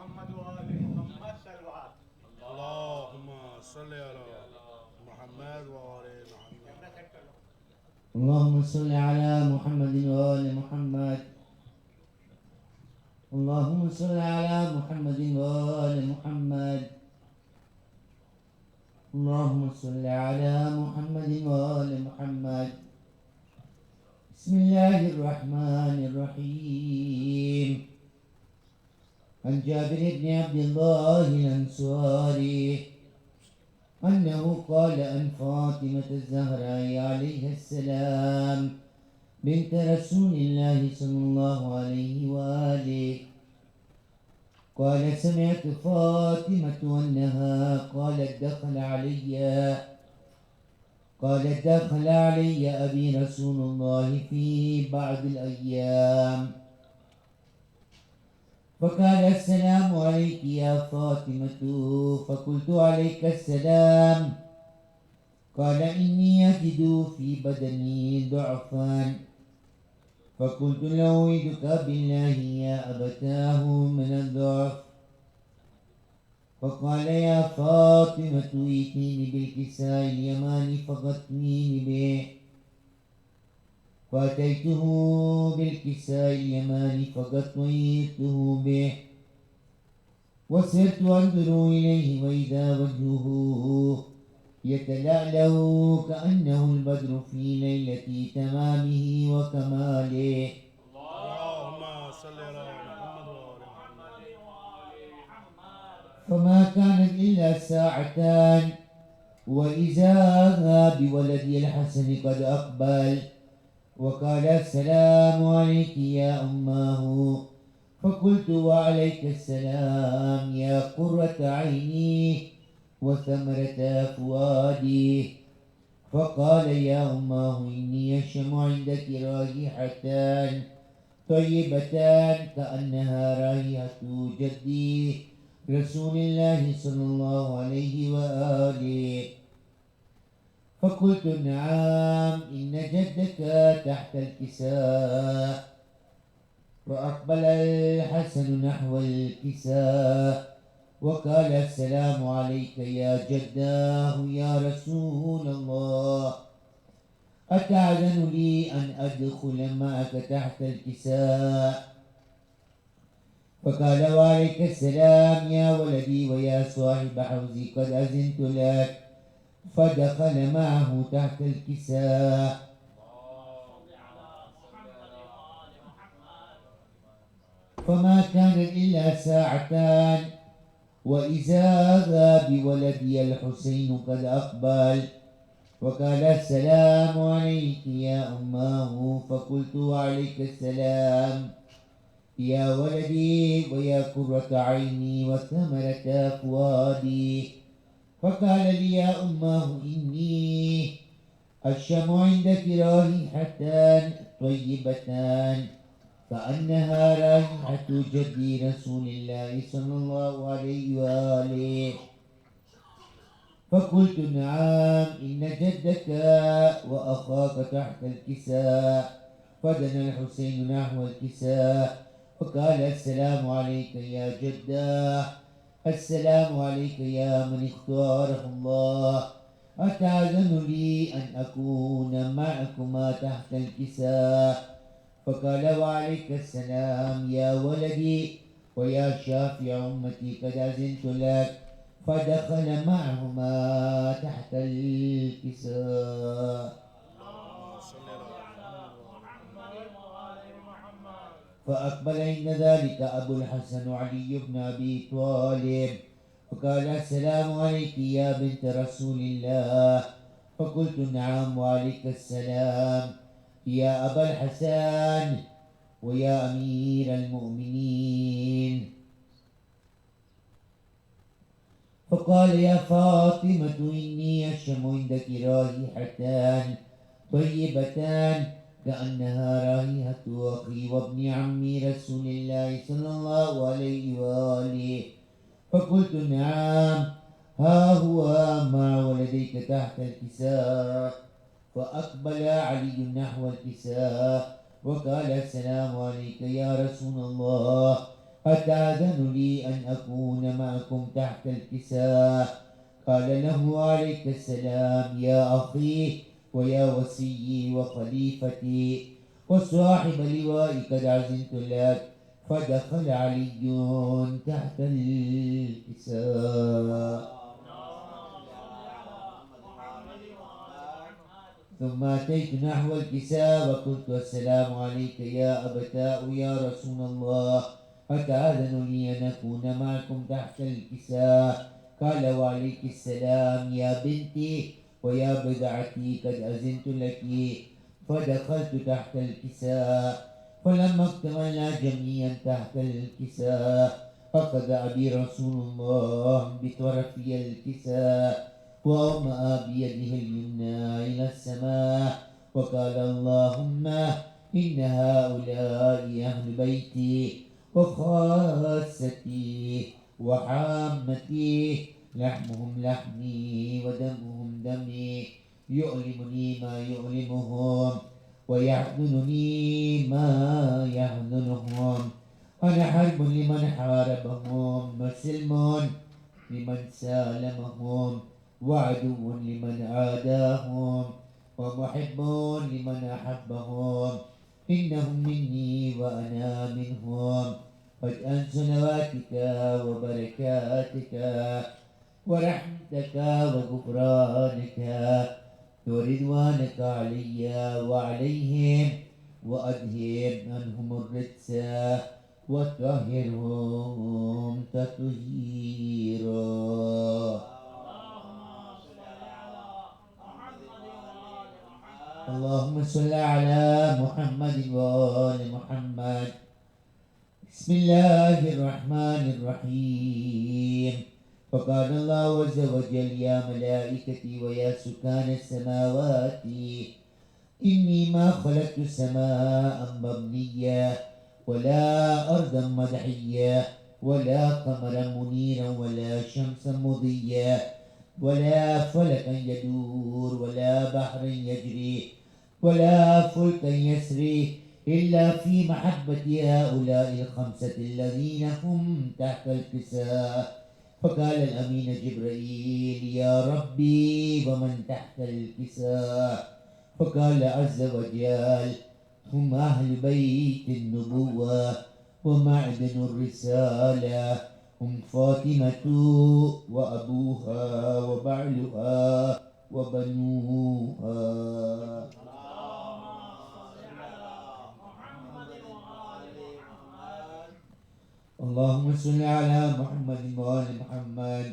محمد وآل محمد صلوات. اللهم صل على محمد وآل محمد. اللهم صل على محمد وآل محمد. اللهم صل على محمد وآل محمد. اللهم صل على محمد وآل محمد. بسم الله الرحمن الرحيم. عن جابر بن عبد الله الأنصاري أنه قال عن فاطمة الزهراء عليها السلام بنت رسول الله صلى الله عليه وآله قال سمعت فاطمة أنها قالت دخل علي أبي رسول الله في بعض الأيام فقال السلام عليك يا فاطمة فقلت عليك السلام قال إني أجد في بدني ضعفا فقلت نعوذك بالله يا أبتاه من الضعف فقال يا فاطمة ائتيني بالكساء اليماني فغطنيني به فأتيته بالكساء اليماني فغطيته به وسرت أنظر إليه وإذا وجهه يتلألأ كأنه البدر في ليلة تمامه وكماله. اللهم صل على محمد وآل محمد. فما كانت إلا ساعتان وإذا بولدي الحسن قد أقبل وقال السلام عليك يا أماه فقلت وعليك السلام يا قرة عيني وثمرة فؤادي فقال يا أماه إني أشم عندك رائحتان طيبتان كأنها رائحة جدي رسول الله صلى الله عليه وآله فقلت نعم إن جدك تحت الكساء فأقبل الحسن نحو الكساء وقال السلام عليك يا جداه يا رسول الله أتعذن لي أن أدخل معك تحت الكساء فقال وعليك السلام يا ولدي ويا صاحب حوزي قد أذنت لك فدخل معه تحت الكساء فما كان إلا ساعتان وإذا بولدي الحسين قد أقبل وقال السلام عليك يا أماه فقلت وعليك السلام يا ولدي ويا قرة عيني وثمرة فؤادي فقال لي يا أماه إني أشم عندك رائحتان طيبتان كأنها رائحة جدي رسول الله صلى الله عليه وآله فقلت نعم إن جدك وأخاك تحت الكساء فدنا الحسين نحو الكساء فقال السلام عليك يا جداه السلام عليك يا من اختاره الله أتعذن لي أن أكون معكما تحت الكساء فقال وعليك السلام يا ولدي ويا شافع أمتي قد أذنت لك فدخل معهما تحت الكساء فأقبل عند ذلك أبو الحسن علي بن أبي طالب فقال السلام عليك يا بنت رسول الله فقلت نعم وعليك السلام يا أبا الحسن ويا أمير المؤمنين فقال يا فاطمة إني أشم عندك رائحتان طيبتان كأنها رائحة أخي وابن عمي رسول الله صلى الله عليه وآله فقلت نعم ها هو مع ولديك تحت الكساء. فأقبل علي نحو الكساء وقال السلام عليك يا رسول الله، أتأذن لي أن أكون معكم تحت الكساء؟ قال له عليك السلام يا أخي ويا وصيي وخليفتي وصاحب لوائي، قد عزمت لك. فدخل علي تحت الكساء. ثم أتيت نحو الكساء وقلت السلام عليك يا أبتاء يا رسول الله، أتأذن لي أن أكون معكم تحت الكساء؟ قال وعليك السلام يا بنتي ويا بضعتي، قد أذنت لك. فدخلت تحت الكساء. فلما اكتملنا جميعا تحت الكساء أخذ أبي رسول الله بطرفي الكساء وأومأ بيده اليمنى إلى السماء وقال اللهم إن هؤلاء أهل بيتي وخاصتي وحامتي، لحمهم لحمي ودمهم دمي، يؤلمني ما يؤلمهم ويحزنني ما يحزنهم. أنا حرب لمن حاربهم وسلم لمن سالمهم وعدو لمن عاداهم ومحب لمن أحبهم. إنهم مني وأنا منهم. قد أن صلواتك وبركاتك ورحمتك وغفرانك ورضوانك علي وعليهم، وأذهب عنهم الرجس وطهرهم تطهيرا. اللهم صل على محمد وآل محمد. بسم الله الرحمن الرحيم. فقال الله عز وجل يا ملائكتي ويا سكان السماوات إني ما خلقت السماء مبنية ولا أرضا مدحية ولا قمرا منيرا ولا شمسا مضية ولا فلكا يدور ولا بحرا يجري ولا فلكا يسري إلا في محبة هؤلاء الخمسة الذين هم تحت الكساء. فقال الأمين جبرائيل يا ربي ومن تحت الكساء؟ فقال عز وجل هم أهل بيت النبوة ومعدن الرسالة، هم فاطمة وأبوها وبعلها وبنوها. اللهم صل على محمد وآل محمد.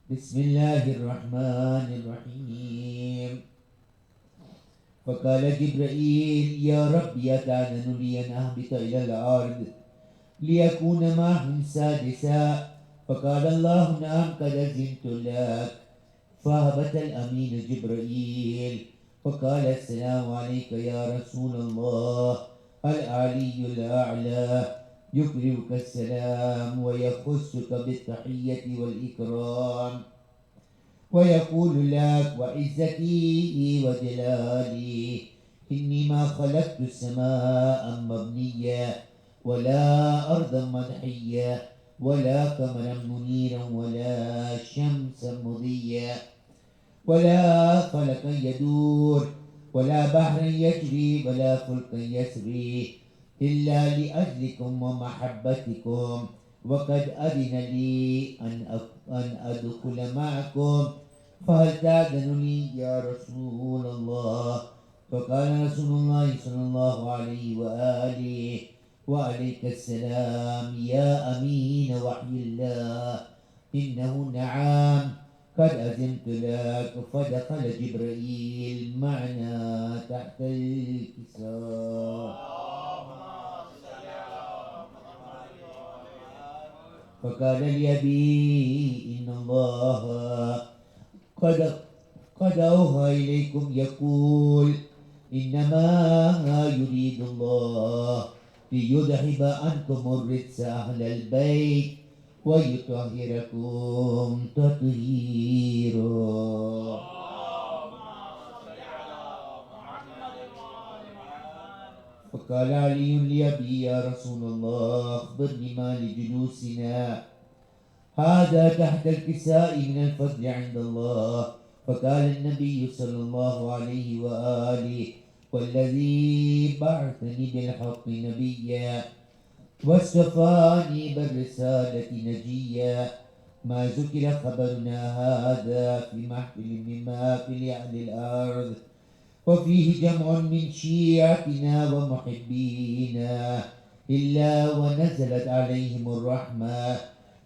بسم الله الرحمن الرحيم. فقال جبرائيل يا ربي أتأذن لي أن أهبط إلى الأرض ليكون معهم سادسا؟ فقال الله نعم قد أذنت لك. فهبط الأمين جبرائيل فقال السلام عليك يا رسول الله. العلي الأعلى يقرئك السلام ويخصك بالتحية والإكرام ويقول لك وعزتي وجلالي إني ما خلقت السماء مبنية ولا أرضا مدحية ولا قمرا منيرا ولا شمسا مضية ولا فلكا يدور ولا بحرا يجري ولا فلكا يسري إلا لأجلكم ومحبتكم، وقد أذن لي أن أدخل معكم، فهل تأذن لي يا رسول الله؟ فقال رسول الله صلى الله عليه وآله وعليك السلام يا أمين وحي الله، إنه نعم قد أذنت لك. فدخل جبرائيل معنا تحت الكساء. فقال لأبي إن الله قد أوحى إليكم يقول إنما يريد الله ليذهب عنكم الرجس أهل البيت ويطهركم تطهيرا. فقال علي لأبي يا رسول الله أخبرني ما لجلوسنا هذا تحت الكساء من الفضل عند الله. فقال النبي صلى الله عليه وآله والذي بعثني بالحق نبيا واصطفاني بالرسالة نجيا ما ذكر خبرنا هذا في محفل من محافل أهل الأرض وفيه جمع من شيعتنا ومحبينا إلا ونزلت عليهم الرحمة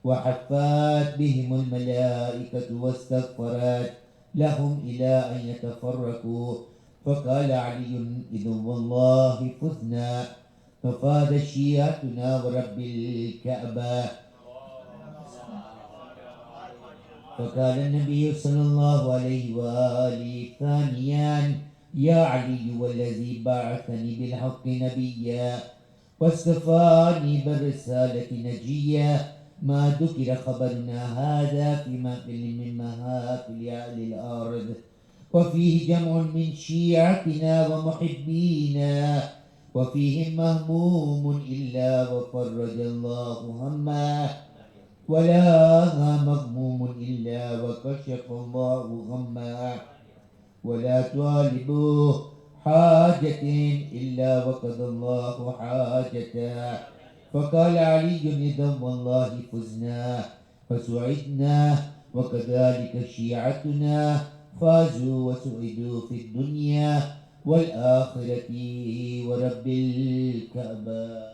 وحفت بهم الملائكة واستغفرت لهم إلى أن يتفرقوا. فقال علي إذ والله فزنا ففاز شيعتنا ورب الكعبة. فقال النبي صلى الله عليه وآله ثانيا يا علي والذي بعثني بالحق نبيا واصطفاني بالرسالة نجيا ما ذكر خبرنا هذا في محفل من محافل أهل الأرض وفيه جمع من شيعتنا ومحبينا وفيهم مهموم إلا وفرج الله همه ولا مغموم إلا وكشف الله غمه ولا طالبوا حاجة إلا وقضى الله حاجته. فقال علي إذا والله فزنا فسعدنا وكذلك شيعتنا فازوا وسعدوا في الدنيا والآخرة ورب الكعبة.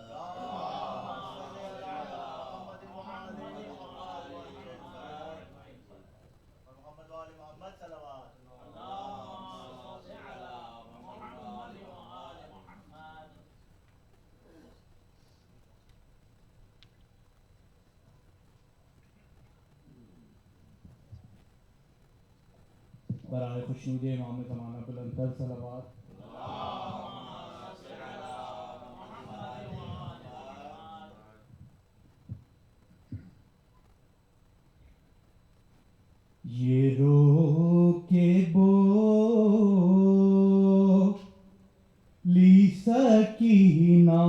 برائے خوشنود امام زمانہ بلندتر صلوات. یہ رو کے بولی سکینہ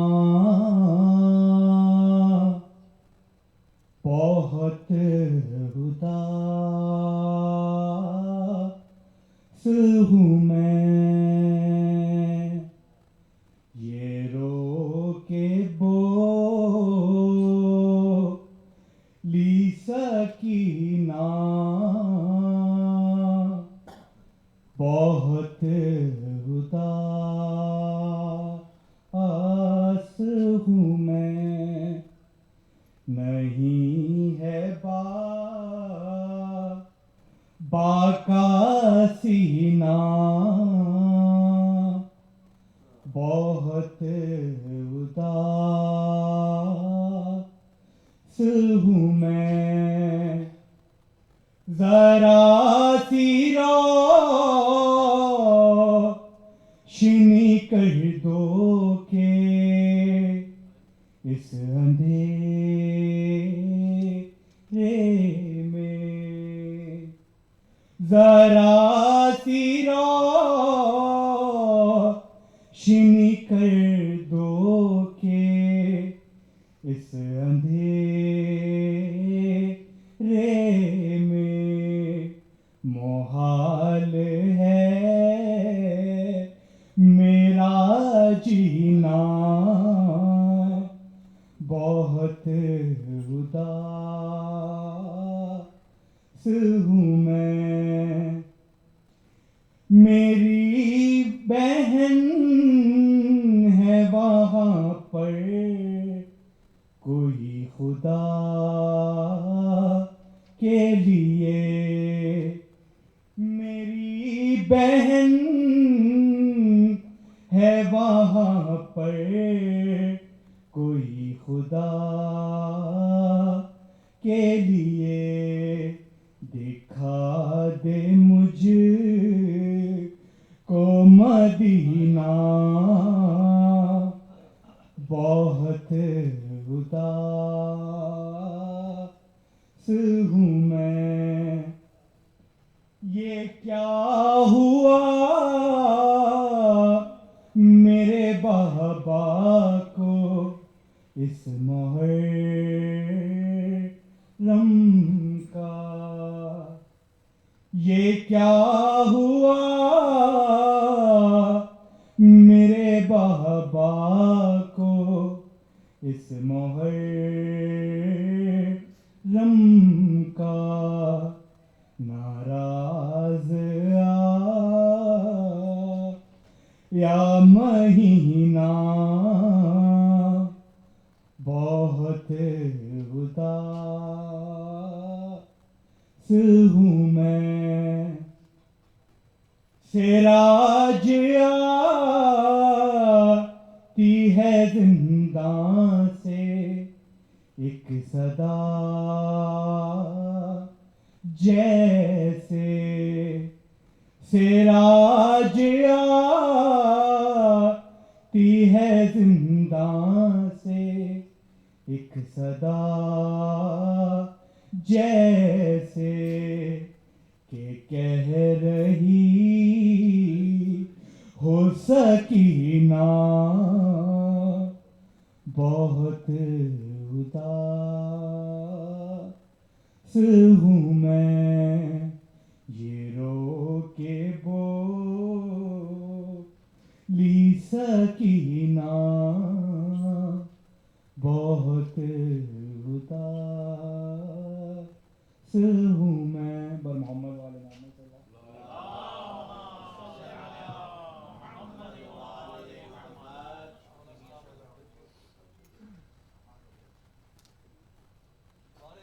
بہت اداس ہوں میں. یہ رو کے بولی سکینہ بہت اداس ہوں میں. نہیں ہے باقا سینہ بہت اداس ہوں میں. ذرا سی روشنی کر دو کہ اس اندھیرے میں. ذرا سی روشنی کر دو کہ اس اندھیرے میں. محال ہے میرا جینا بہت اداس ہوں میں. میری بہن ہے وہاں پر کوئی خدا کے لیے. میری بہن ہے وہاں پر کوئی خدا کے لیے. دکھا دے مجھ کو مدینہ بہت اداس ہوں میں. یہ کیا ہوا میرے بابا کو اس محرم کا؟ یہ کیا ہوا میرے بابا کو اس محرم کا؟ ناراض یا مہینہ بہت اداس ہوں میں. سراج آتی ہے زنداں سے ایک صدا جیسے. سراج آتی ہے زنداں سے ایک صدا جیسے کہ کہہ رہی ہو سکینہ بہت اداس ہوں میں. یہ رو کے بولی سکینہ بہت اداس ہوں میں. بر محمد والے محمد صلی اللہ.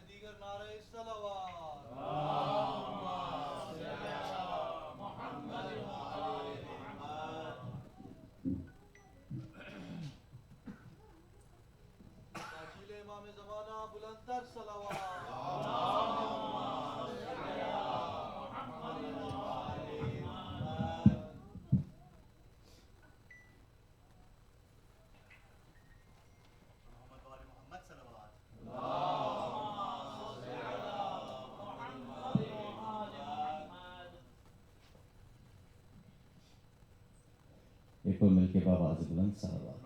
دیگر نعرہ صلوات. تاجیل امام زمانہ بلند تر صلوات. ایک اور مل کے بآواز بلند صلوات.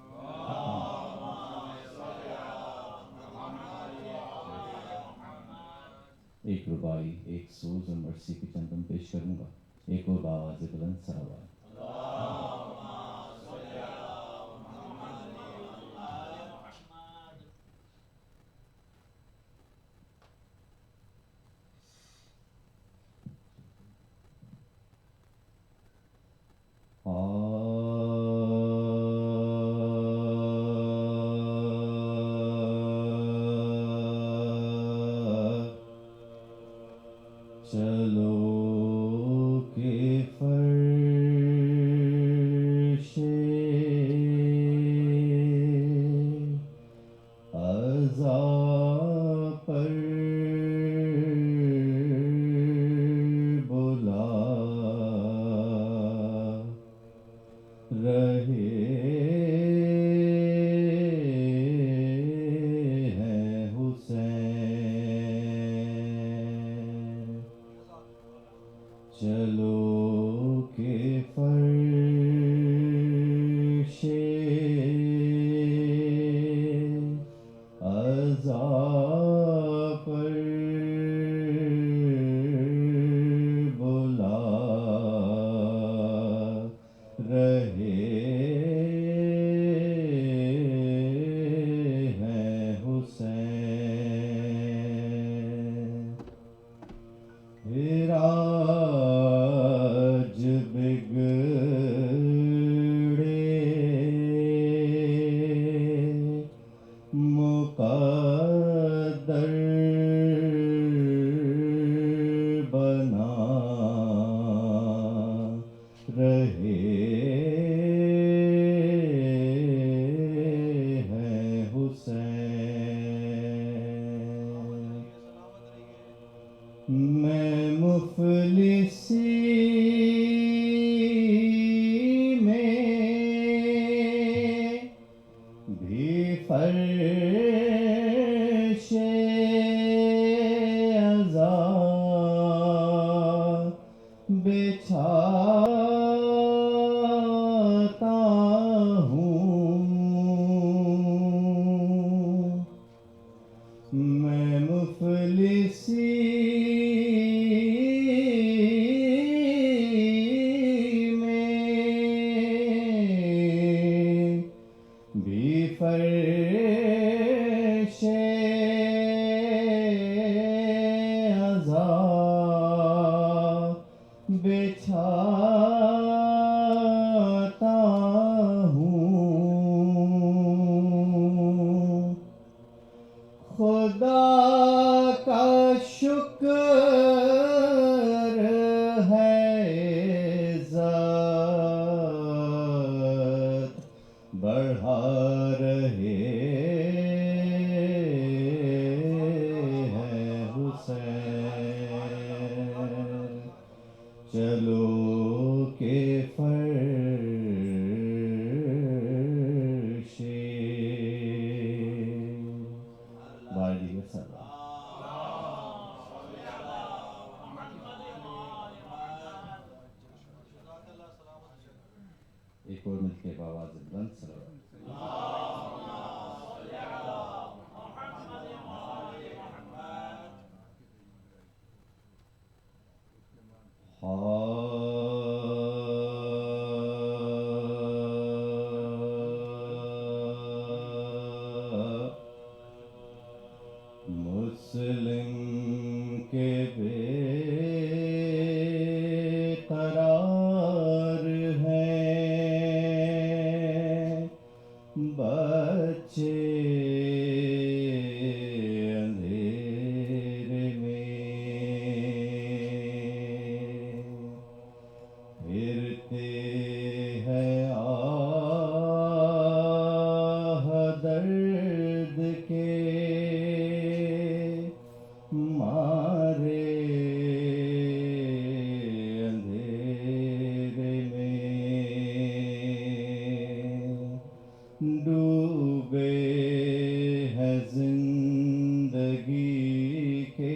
ایک ربائی، ایک سوز اور مرثی کی چندم پیش کروں گا. ایک اور بآواز بلند صلوات. چلو کہ فرش عزا پر بلا رہے ہیں حسین. چلو کہ فرش عزا پر بلا رہے ہیں حسین. راج بگڑے مقدر بنا رہے ہیں حسین. میں مفلسی میں بھی فرش خدا کا شکر ہے عزت بڑھا رہے ہیں حسین چلو کہ فرش باری وسلم ایک اور مل کے آواز بلند صلوات مسلم کے بے قرار ہیں بچے اندھیرے میں پھرتے ہیں آہ درد کے مارے اندھیرے میں ڈوبے ہیں زندگی کے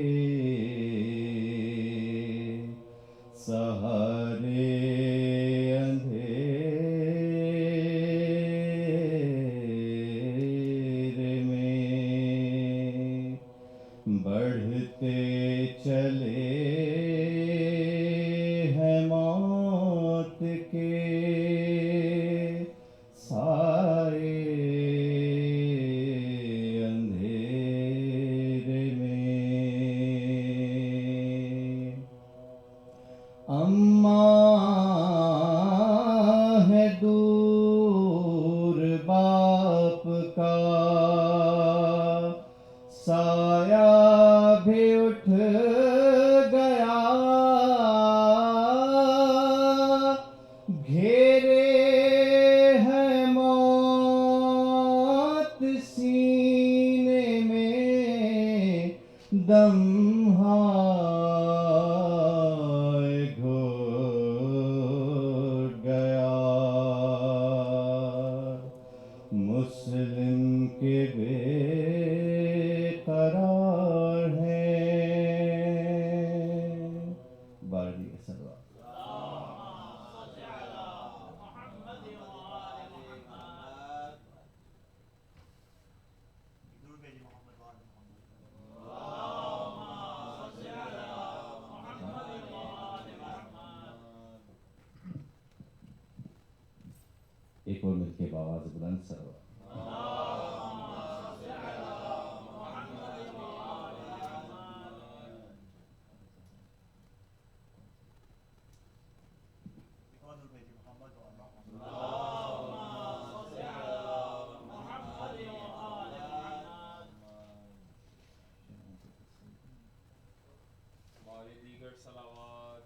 سہارے اندھیرے میں بڑھتے چلے ہیں موت کے سائے اندھیرے میں اماں ہے دور باپ کا سایہ بھی اٹھ گیا گھیرے ہے موت سینے میں دم ہائے گھٹ گیا مسلم کے بے قرار ہیں باری سلوات درود بھیجیے محمد وآل محمد ایک اور مل کے آواز بلند سلوات درود بھیجیے محمد وآل محمد ہماری دیگر صلوات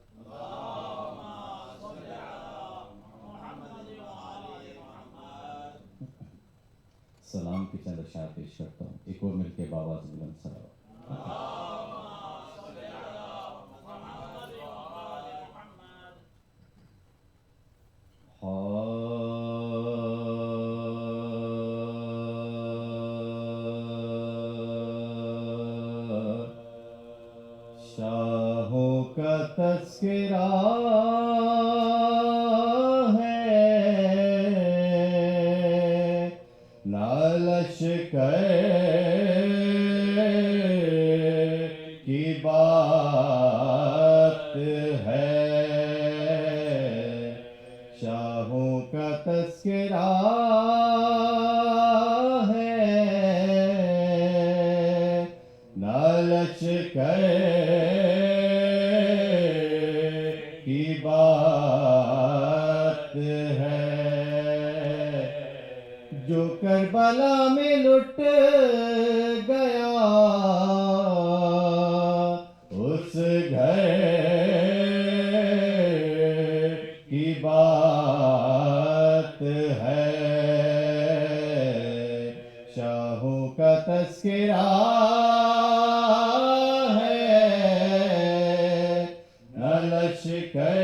سلام کی چند اشعار پیش کرتا ہوں ایک اور مل کے آواز بلند سلوات شاہوں کا تذکرہ ہے لشکر کی بات ہے شاہوں کا تذکرہ ہے لشکر کی بات ہے جو کربلا میں لٹ گیا ہے نہ لشکر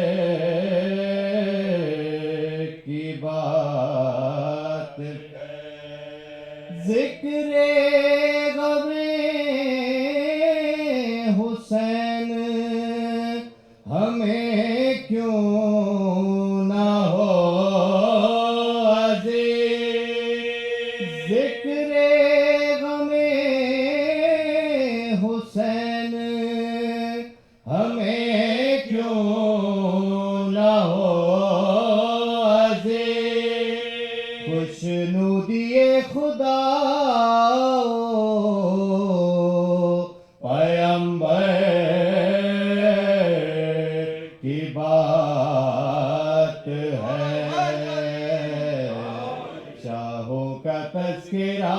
کی بات ہے ذکر غم حسین ہمیں کیوں نہ ہو عزیز ذکر غم حسین ہمیں کیوں نہ ہو عزیز خوشنودی خدا پیغمبر کی بات ہے شاہوں کا تذکرہ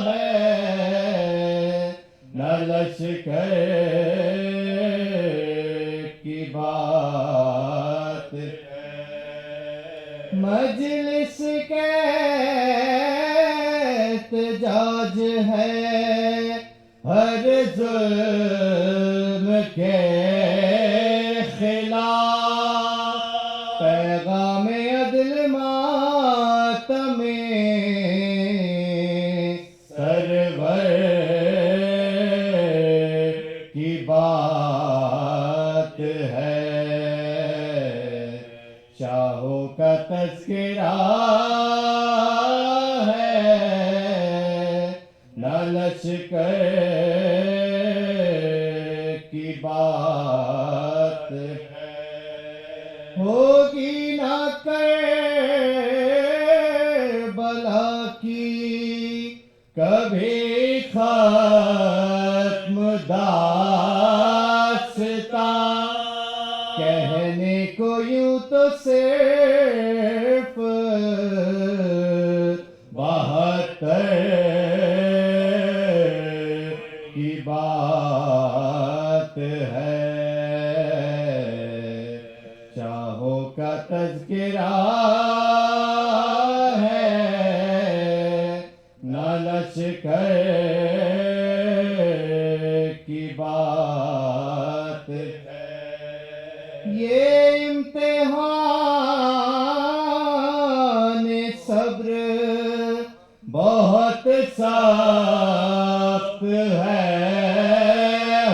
ہے نہ لشکر کی بات ہے مجلس کے احتجاج ہے ہر ظلم کے خلاف پیغام عدل ماتم سرور کی بات ہے شاہوں کا تذکرہ ہے نہ لشکر کی بات ہے ہوگی نہ کربلا کی کبھی ختم داستان کہنے کو یوں تو صرف 72 کی بات ہے شاہوں کا تذکرہ ہے نہ لشکر کی بات ہے یہ امتحان صبر بہت سخت ہے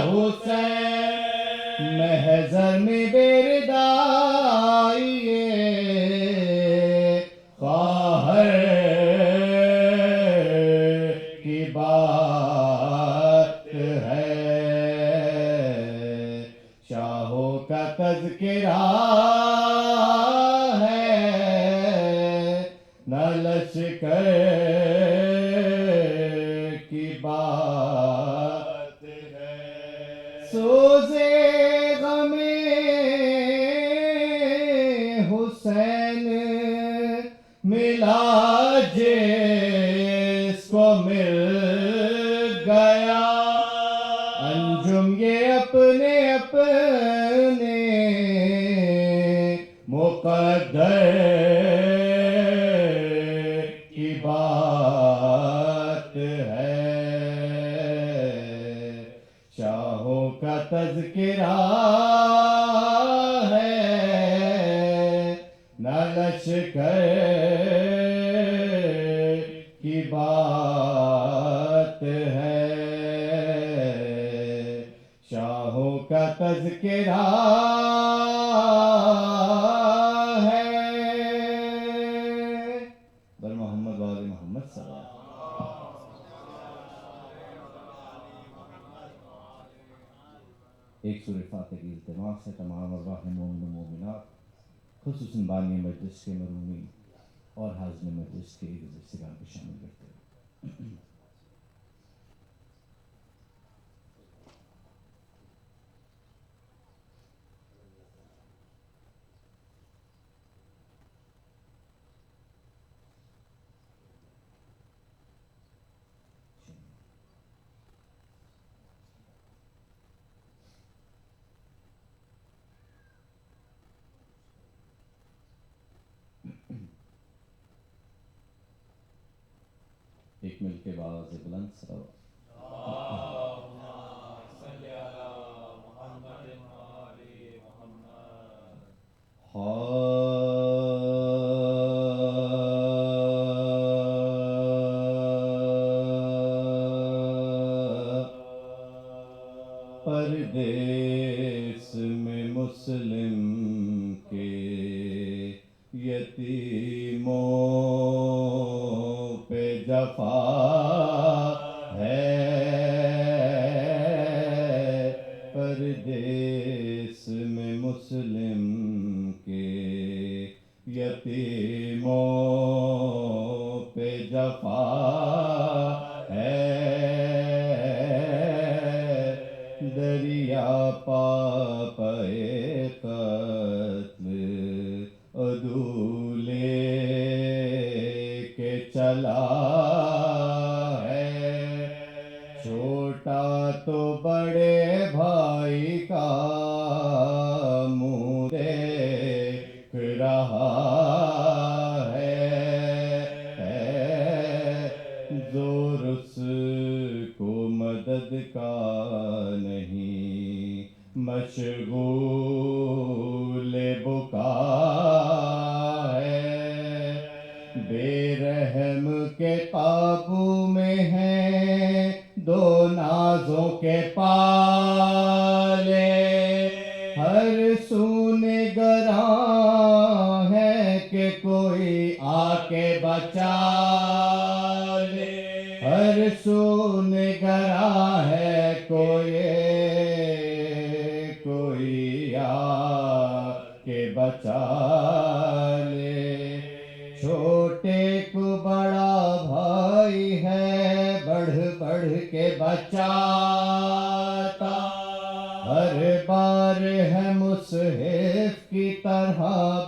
حسین محضر میں بیردائیے خواہر کی بات ہے شاہوں کا تذکرہ ہے نہ لشکر کی بات ہے سوزے غم حسین ملا جس کو مل گیا انجم یہ اپنے اپنے مقدر کی بات ہے شاہوں کا تذکرہ ہے نہ لشکر کی بات ہے شاہوں کا تذکرہ ہے بر محمد وآل محمد صلی اللہ علیہ وسلم ایک سورہ فاتحہ کی التماس ہے تمام ارواح مومن و مومنات خصوصاً بانی مجلس کے مرحومین اور حاضرین مجلس کے گزشتگان کو شامل کرتے ہیں ایک مل کے باز بلند سلام پردیس میں مسلم کے یتیموں پہ جفا ہے، پردیس میں مسلم کے یتیموں پہ جفا ہے، دریا پاپے قتل عدو لے کے چلا ہے، چھوٹا تو بڑے بھائی کا منہ دیکھ رہا ہے، زور اس کو مدد کا نہیں، مشغول بکا ہے، بے رحم کے قابو میں ہیں دو نازوں کے پالے، ہر سو نگراں ہے کہ کوئی آ کے بچا لے، ہر سو نگراں ہے کوئی آ کے بچا لے، چھوٹے کو بڑا بھائی ہے بڑھ بڑھ کے بچاتا، ہر بار ہے مصحف کی طرح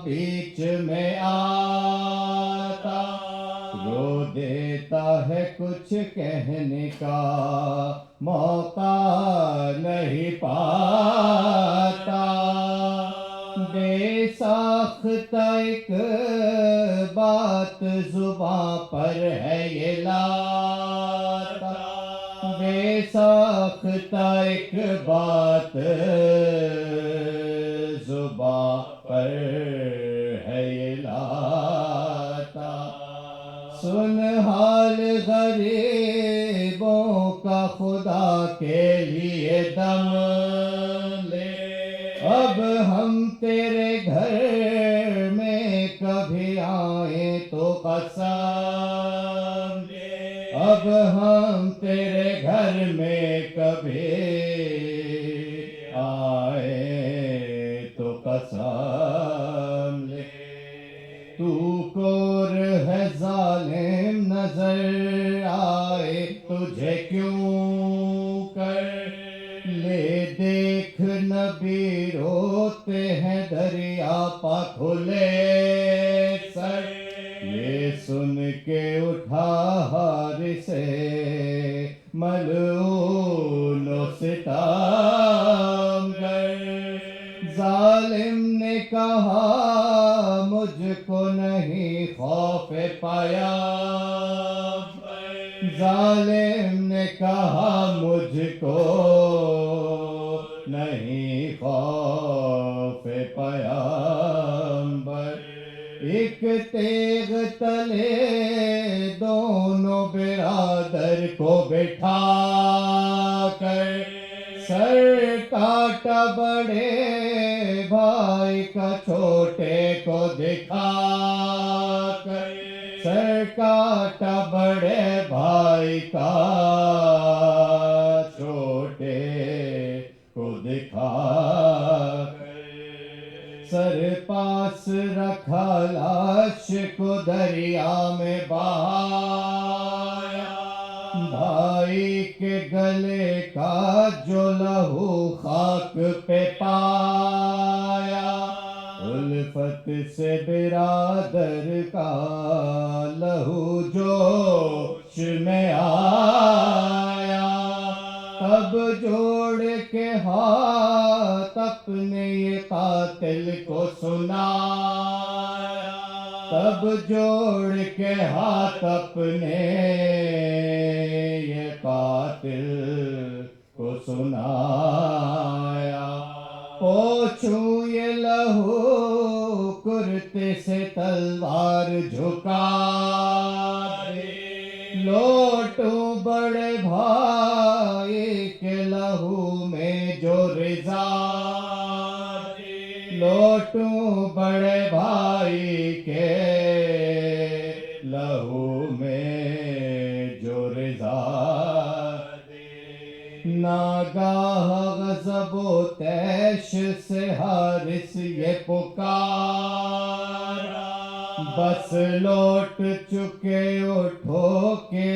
بیچ میں آتا، رو دیتا ہے کچھ کہنے کا موقع نہیں پاتا، بے ساختہ ایک بات زباں پر ہے یہ لاتا، بے ساختہ ایک بات زباں پر ہے یہ لاتا، سن حال غریبوں کا خدا کے لیے دم لے، اب ہم تیرے گھر میں کبھی آئیں تو قسم لے، اب ہم تیرے گھر میں کبھی آئیں تو قسم لے، تو کور ہے ظالم نظر آئے تجھے کیوں کر لے، دیکھ نبی روتے ہیں دریا پا کھلے سر، یہ سن کے اٹھا حارث ملعون و ستم گر، ظالم نے کہا مجھ کو نہیں خوف پیام، ظالم نے کہا مجھ کو نہیں خوف پیامبر، ایک تیغ تلے دونوں برادر کو بٹھا کر، سر کاٹا بڑے بھائی کا چھوٹے کو دکھا کر، سر کاٹا بڑے بھائی کا چھوٹے کو دکھا کر، سر پاس رکھا لاش کو دریا میں بہایا، بھائی کے گلے کا جو لہو خاک پہ پایا، الفت سے برادر کا لہو جوش میں آیا، تب جوڑ کے ہاتھ اپنے یہ قاتل کو سنایا، اب جوڑ کے ہاتھ اپنے یہ قاتل کو سنایا، پوچھوں یہ لہو کرتے سے تلوار جھکا دے، لوٹوں بڑے بھائی کے لہو میں جو رضا دے، لوٹوں بڑے بھائی کے لہو میں جو رضا دے، ناگاہ غضب و طیش سے حارث یہ پکارا، بس لوٹ چکے اٹھو کے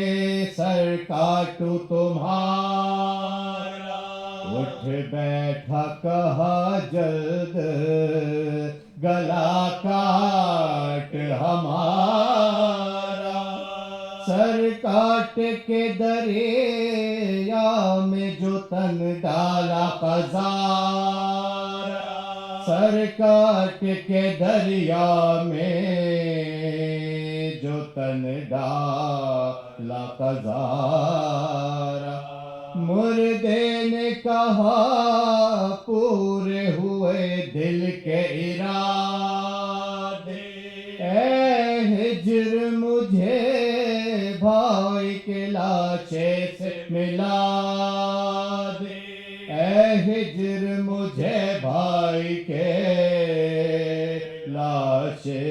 سر کاٹوں تمہارا، اٹھ بیٹھا کہا جلد گلا کاٹ ہمارا، سر کاٹ کے دریا میں جو تن ڈالا قذارا، سر کاٹ کے دریا میں جو تن ڈالا قذارا، مردے نے کہا پورے ہوئے دل کے ارادے، اے ہجر مجھے بھائی کے لاشے سے ملا دے، اے ہجر مجھے بھائی کے لاشے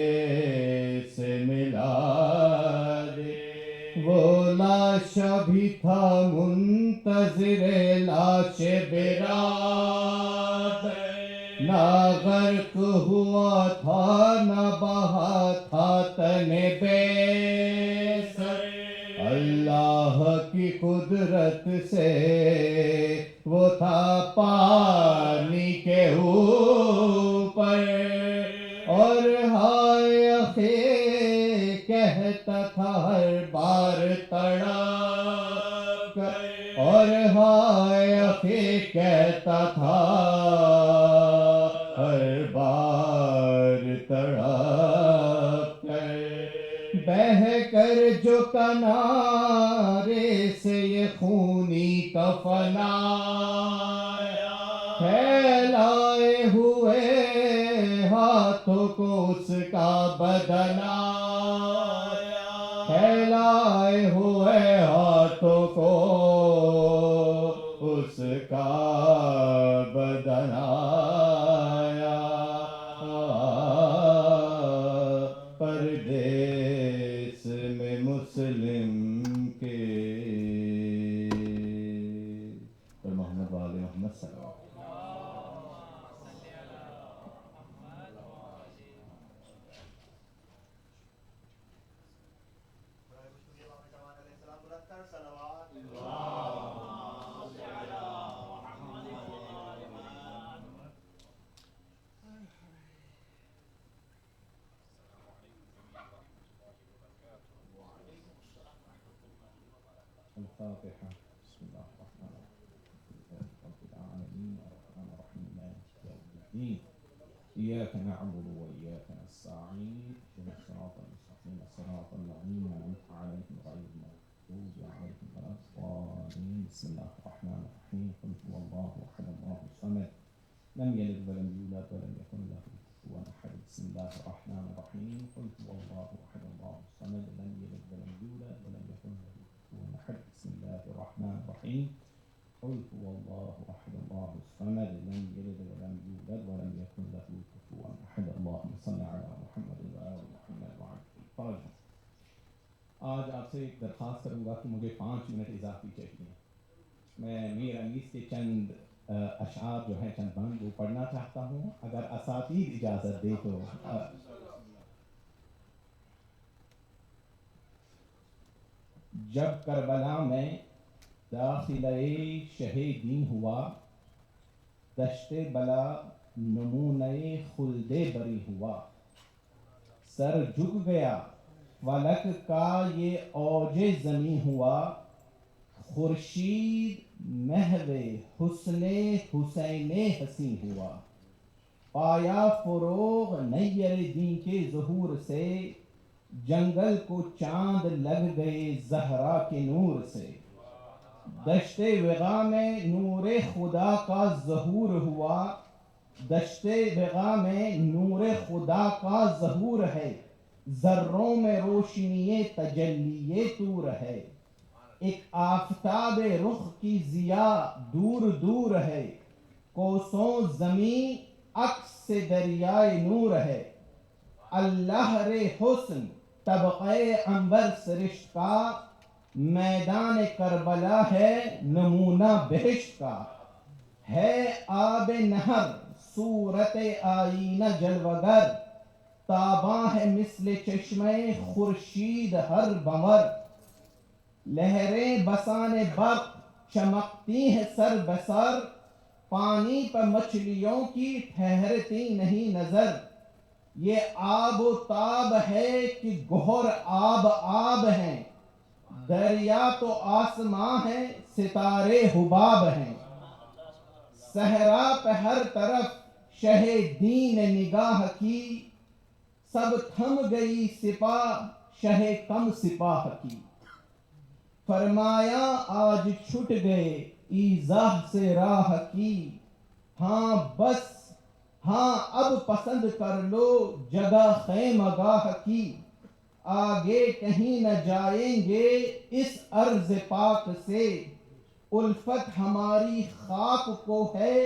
سے ملا دے، وہ لاش بھی تھا منتظر لاش برات، نہ غرق ہوا تھا نہ بہا تھا تن بے سر، اللہ کی قدرت سے وہ تھا پانی کے اوپر، اور ہائے اخی کہتا تھا ہر بار تڑپ کر، اور ہائے اخی کہتا تھا ہر بار تڑپ کر، بہہ کر جو کنارے سے یہ خونی کفن آیا، پھیلائے ہوئے ہاتھوں کو اس کا بدن آیا، پھیلائے ہوئے ہاتھوں کو اس کا بدن آیا، پردیس میں مسلم کے پر محمد وآل محمد صلی اللہ علیہ وسلم۔ برائے خوشنودی امام زمان علیہ السلام بلند کر صلوات۔ الفاتحة. بسم الله الرحمن الرحيم. رب العالمين الرحمن الرحيم مالك يوم الدين، إياك نعبد وإياك نستعين، اهدنا الصراط المستقيم صراط الذين أنعمت عليهم غير المغضوب عليهم ولا الضالين. بسم الله الرحمن الرحيم. قل هو الله أحد الله الصمد لم يلد ولم يولد ولم يكن له كفوا أحد. بسم الله الرحمن الرحيم. قل هو الله أحد الله الصمد لم يلد ولم يولد ولم يكن له كفوا أحد. بسم الله الرحمن الرحيم. قل هو الله أحد الله الصمد لم يلد ولم يولد ولم يكن له كفوا أحد. اللهم صل على محمد وآل محمد وعلى آله. آج آپ سے ایک درخواست کروں گا کہ مجھے 5 منٹ اضافی چاہیے. میں میر انیس کے چند اشعار جو ہیں چند بند وہ پڑھنا چاہتا ہوں، اگر اساتید اجازت دے تو. جب کربلا میں داخلہ شہ دین ہوا، دشت بلا نمونۂ خلد بری ہوا، سر جھک گیا فلک کا یہ اوج زمیں ہوا، خورشید محو حسن حسین حسین ہوا، پایا فروغ نیر دین کے ظہور سے، جنگل کو چاند لگ گئے زہرا کے نور سے، دشت وغا میں نور خدا کا ظہور ہوا، دشت وغا میں نور خدا کا ظہور ہے، ذروں میں روشنی تجلی طور ہے، ایک آفتاب رخ کی ضیا دور دور ہے، کوسوں زمین عکس سے دریائے نور ہے، اللہ رے حسن طبقے عنبر سرشت کا، میدان کربلا ہے نمونہ بہشت کا، ہے آب نہر صورت آئینہ جلوگر، تاباں ہے مثل چشمہ خورشید ہر بمر، لہریں بسان برق چمکتی ہیں سر بسر، پانی پر مچھلیوں کی ٹھہرتی نہیں نظر، یہ آب و تاب ہے کہ گہر آب آب ہیں، دریا تو آسماں ہیں ستارے حباب ہیں، صحرا پہ ہر طرف شہ دین نگاہ کی، سب تھم گئی سپاہ شہ کم سپاہ کی، فرمایا آج چھٹ گئے ایذاہ سے راہ کی، ہاں بس ہاں اب پسند کر لو جگہ خیمہ گاہ کی، آگے کہیں نہ جائیں گے اس ارض پاک سے، الفت ہماری خاک کو ہے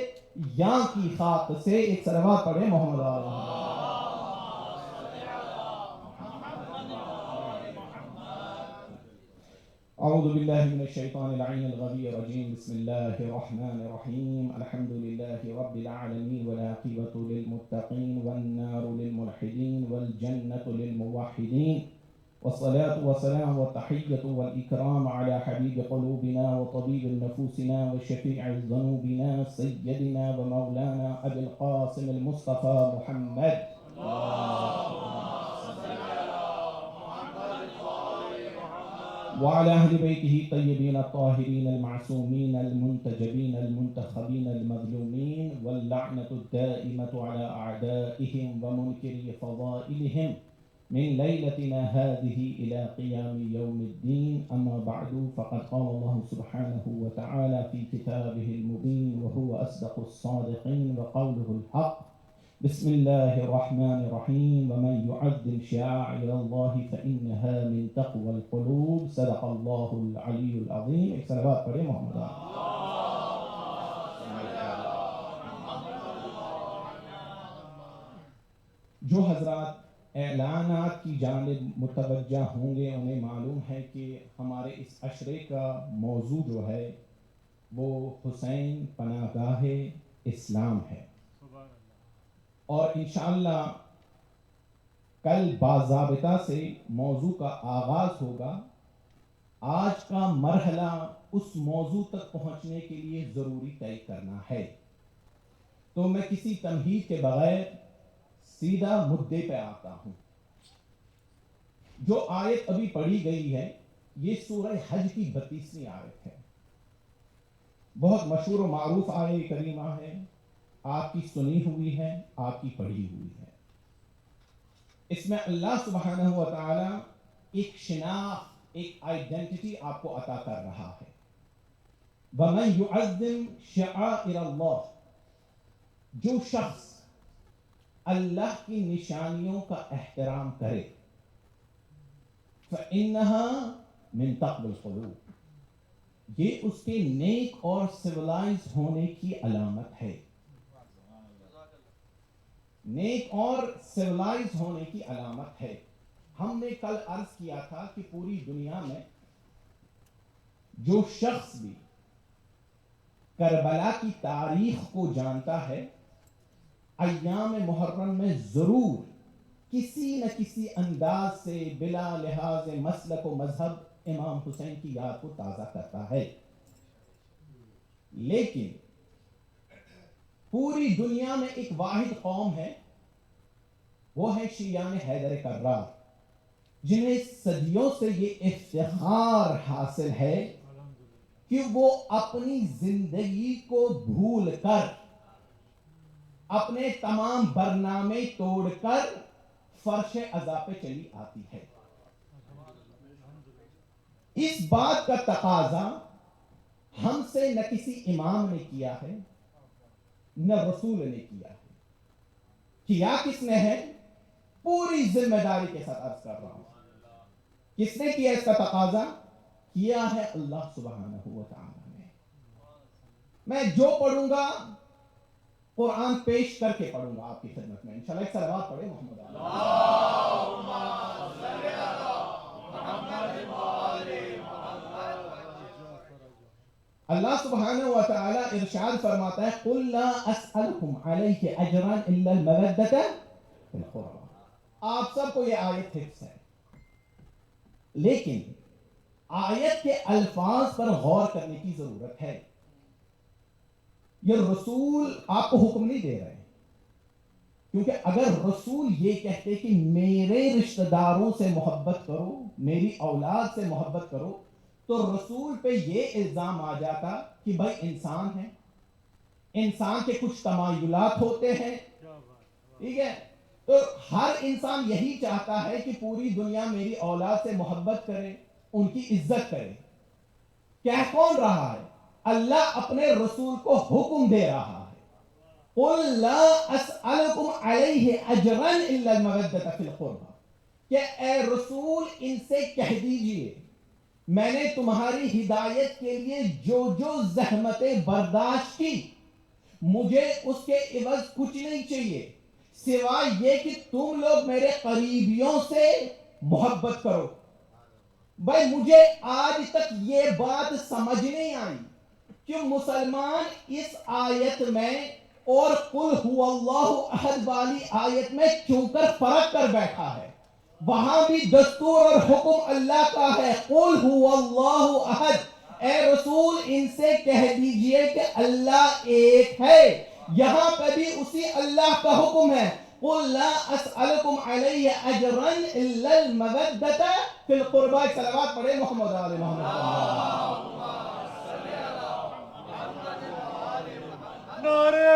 یہاں کی خاک سے۔ ایک صلوات پڑھے محمد آلہ۔ اعوذ باللہ من الشیطان اللعین الغوی الرجیم، بسم اللہ الرحمن الرحیم، الحمد للہ رب العالمین والعاقبۃ للمتقین والنار للملحدین والجنۃ للموحدین، والصلاة والسلام والتحیۃ والإکرام علی حبیب قلوبنا وطبیب نفوسنا وشفیع ذنوبنا سیدنا ومولانا ابی القاسم المصطفى محمد وعلى أهل بيته الطيبين الطاهرين المعصومين المنتجبين المنتخبين المظلومين، واللعنة الدائمة على أعدائهم ومنكري فضائلهم من ليلتنا هذه إلى قيام يوم الدين. أما بعد، فقد قال الله سبحانه وتعالى في كتابه المبين وهو أصدق الصادقين وقوله الحق: بسم الله الرحمن الرحيم، ومن يعظم شعائر الله فإنها من تقوى القلوب، صدق الله العلي العظيم۔ ایک صلوات پڑھے محمد آلہ۔ جو حضرات اعلانات کی جانب متوجہ ہوں گے انہیں معلوم ہے کہ ہمارے اس عشرے کا موضوع جو ہے وہ حسین پناہ گاہ اسلام ہے، اور انشاءاللہ کل باضابطہ سے موضوع کا آغاز ہوگا۔ آج کا مرحلہ اس موضوع تک پہنچنے کے لیے ضروری طے کرنا ہے، تو میں کسی تمہید کے بغیر سیدھا مدعے پہ آتا ہوں۔ جو آیت ابھی پڑھی گئی ہے یہ سورہ حج کی 32ویں آیت ہے، بہت مشہور و معروف آیت کریمہ ہے، آپ کی سنی ہوئی ہے، آپ کی پڑھی ہوئی ہے۔ اس میں اللہ سبحانہ و تعالی ایک شناخت، ایک آئیڈینٹی آپ کو عطا کر رہا ہے۔ وَمَن يُعَظِّمْ شَعَائِرَ اللَّهِ، جو شخص اللہ کی نشانیوں کا احترام کرے، فَإِنَّهَا مِن تَقْوَى الْقُلُوبِ، یہ اس کے نیک اور سیولائز ہونے کی علامت ہے، نیک اور سیولائز ہونے کی علامت ہے۔ ہم نے کل عرض کیا تھا کہ پوری دنیا میں جو شخص بھی کربلا کی تاریخ کو جانتا ہے، ایام محرم میں ضرور کسی نہ کسی انداز سے بلا لحاظ مسلک و مذہب امام حسین کی یاد کو تازہ کرتا ہے۔ لیکن پوری دنیا میں ایک واحد قوم ہے، وہ ہے شیعان حیدر کرار، جنہیں صدیوں سے یہ افتخار حاصل ہے کہ وہ اپنی زندگی کو بھول کر، اپنے تمام برنامے توڑ کر فرش عزا پہ چلی آتی ہے۔ اس بات کا تقاضا ہم سے نہ کسی امام نے کیا ہے نہ رسول نے کیا ہے. کیا کس نے ہے؟ پوری ذمہ داری کے ساتھ عرض کر رہا ہوں. کس نے کیا اس کا تقاضا؟ کیا ہے اللہ سبحانہ و تعالی نے. میں جو پڑھوں گا قرآن پیش کر کے پڑھوں گا آپ کی خدمت میں. انشاءاللہ ایک صلوات پڑھے محمد اللہ سبحانہ و تعالی ارشاد فرماتا ہے قُلْ لَا أَسْأَلُكُمْ عَلَيْهِ أَجْرًا إِلَّا الْمَوَدَّةَ فِي الْقُرْبَى. آپ سب کو یہ آیت حفظ ہے، لیکن آیت کے الفاظ پر غور کرنے کی ضرورت ہے. یہ رسول آپ کو حکم نہیں دے رہے، کیونکہ اگر رسول یہ کہتے کہ میرے رشتہ داروں سے محبت کرو، میری اولاد سے محبت کرو، تو رسول پہ یہ الزام آ جاتا کہ بھائی انسان ہے، انسان کے کچھ تمایلات ہوتے ہیں. ٹھیک ہے، تو ہر انسان یہی چاہتا ہے کہ پوری دنیا میری اولاد سے محبت کرے، ان کی عزت کرے. کہہ کون رہا ہے؟ اللہ اپنے رسول کو حکم دے رہا ہے قُلْ لَا أَسْأَلُكُمْ عَلَيْهِ أَجْرًا إِلَّا الْمَوَدَّةَ فِي الْقُرْبَى. کہ اے رسول ان سے کہہ دیجئے میں نے تمہاری ہدایت کے لیے جو جو زحمتیں برداشت کی، مجھے اس کے عوض کچھ نہیں چاہیے سوائے یہ کہ تم لوگ میرے قریبیوں سے محبت کرو. بھائی مجھے آج تک یہ بات سمجھ نہیں آئی کہ مسلمان اس آیت میں اور قُلْ هُوَ اللَّهُ أَحَدٌ والی آیت میں کیوں کر فرق کر بیٹھا ہے. وہاں بھی دستور اور حکم اللہ کا ہے قُلْ هُوَ اللَّهُ أَحَدٌ. اے رسول ان سے کہہ دیجئے کہ اللہ ایک ہے. یہاں پہ بھی اسی اللہ کا حکم ہے قُلْ لَا أَسْأَلُكُمْ عَلَيْهِ أَجْرًا إِلَّا الْمَوَدَّةَ فِي الْقُرْبَى. صلوات پڑھے محمد آل محمد. نعرے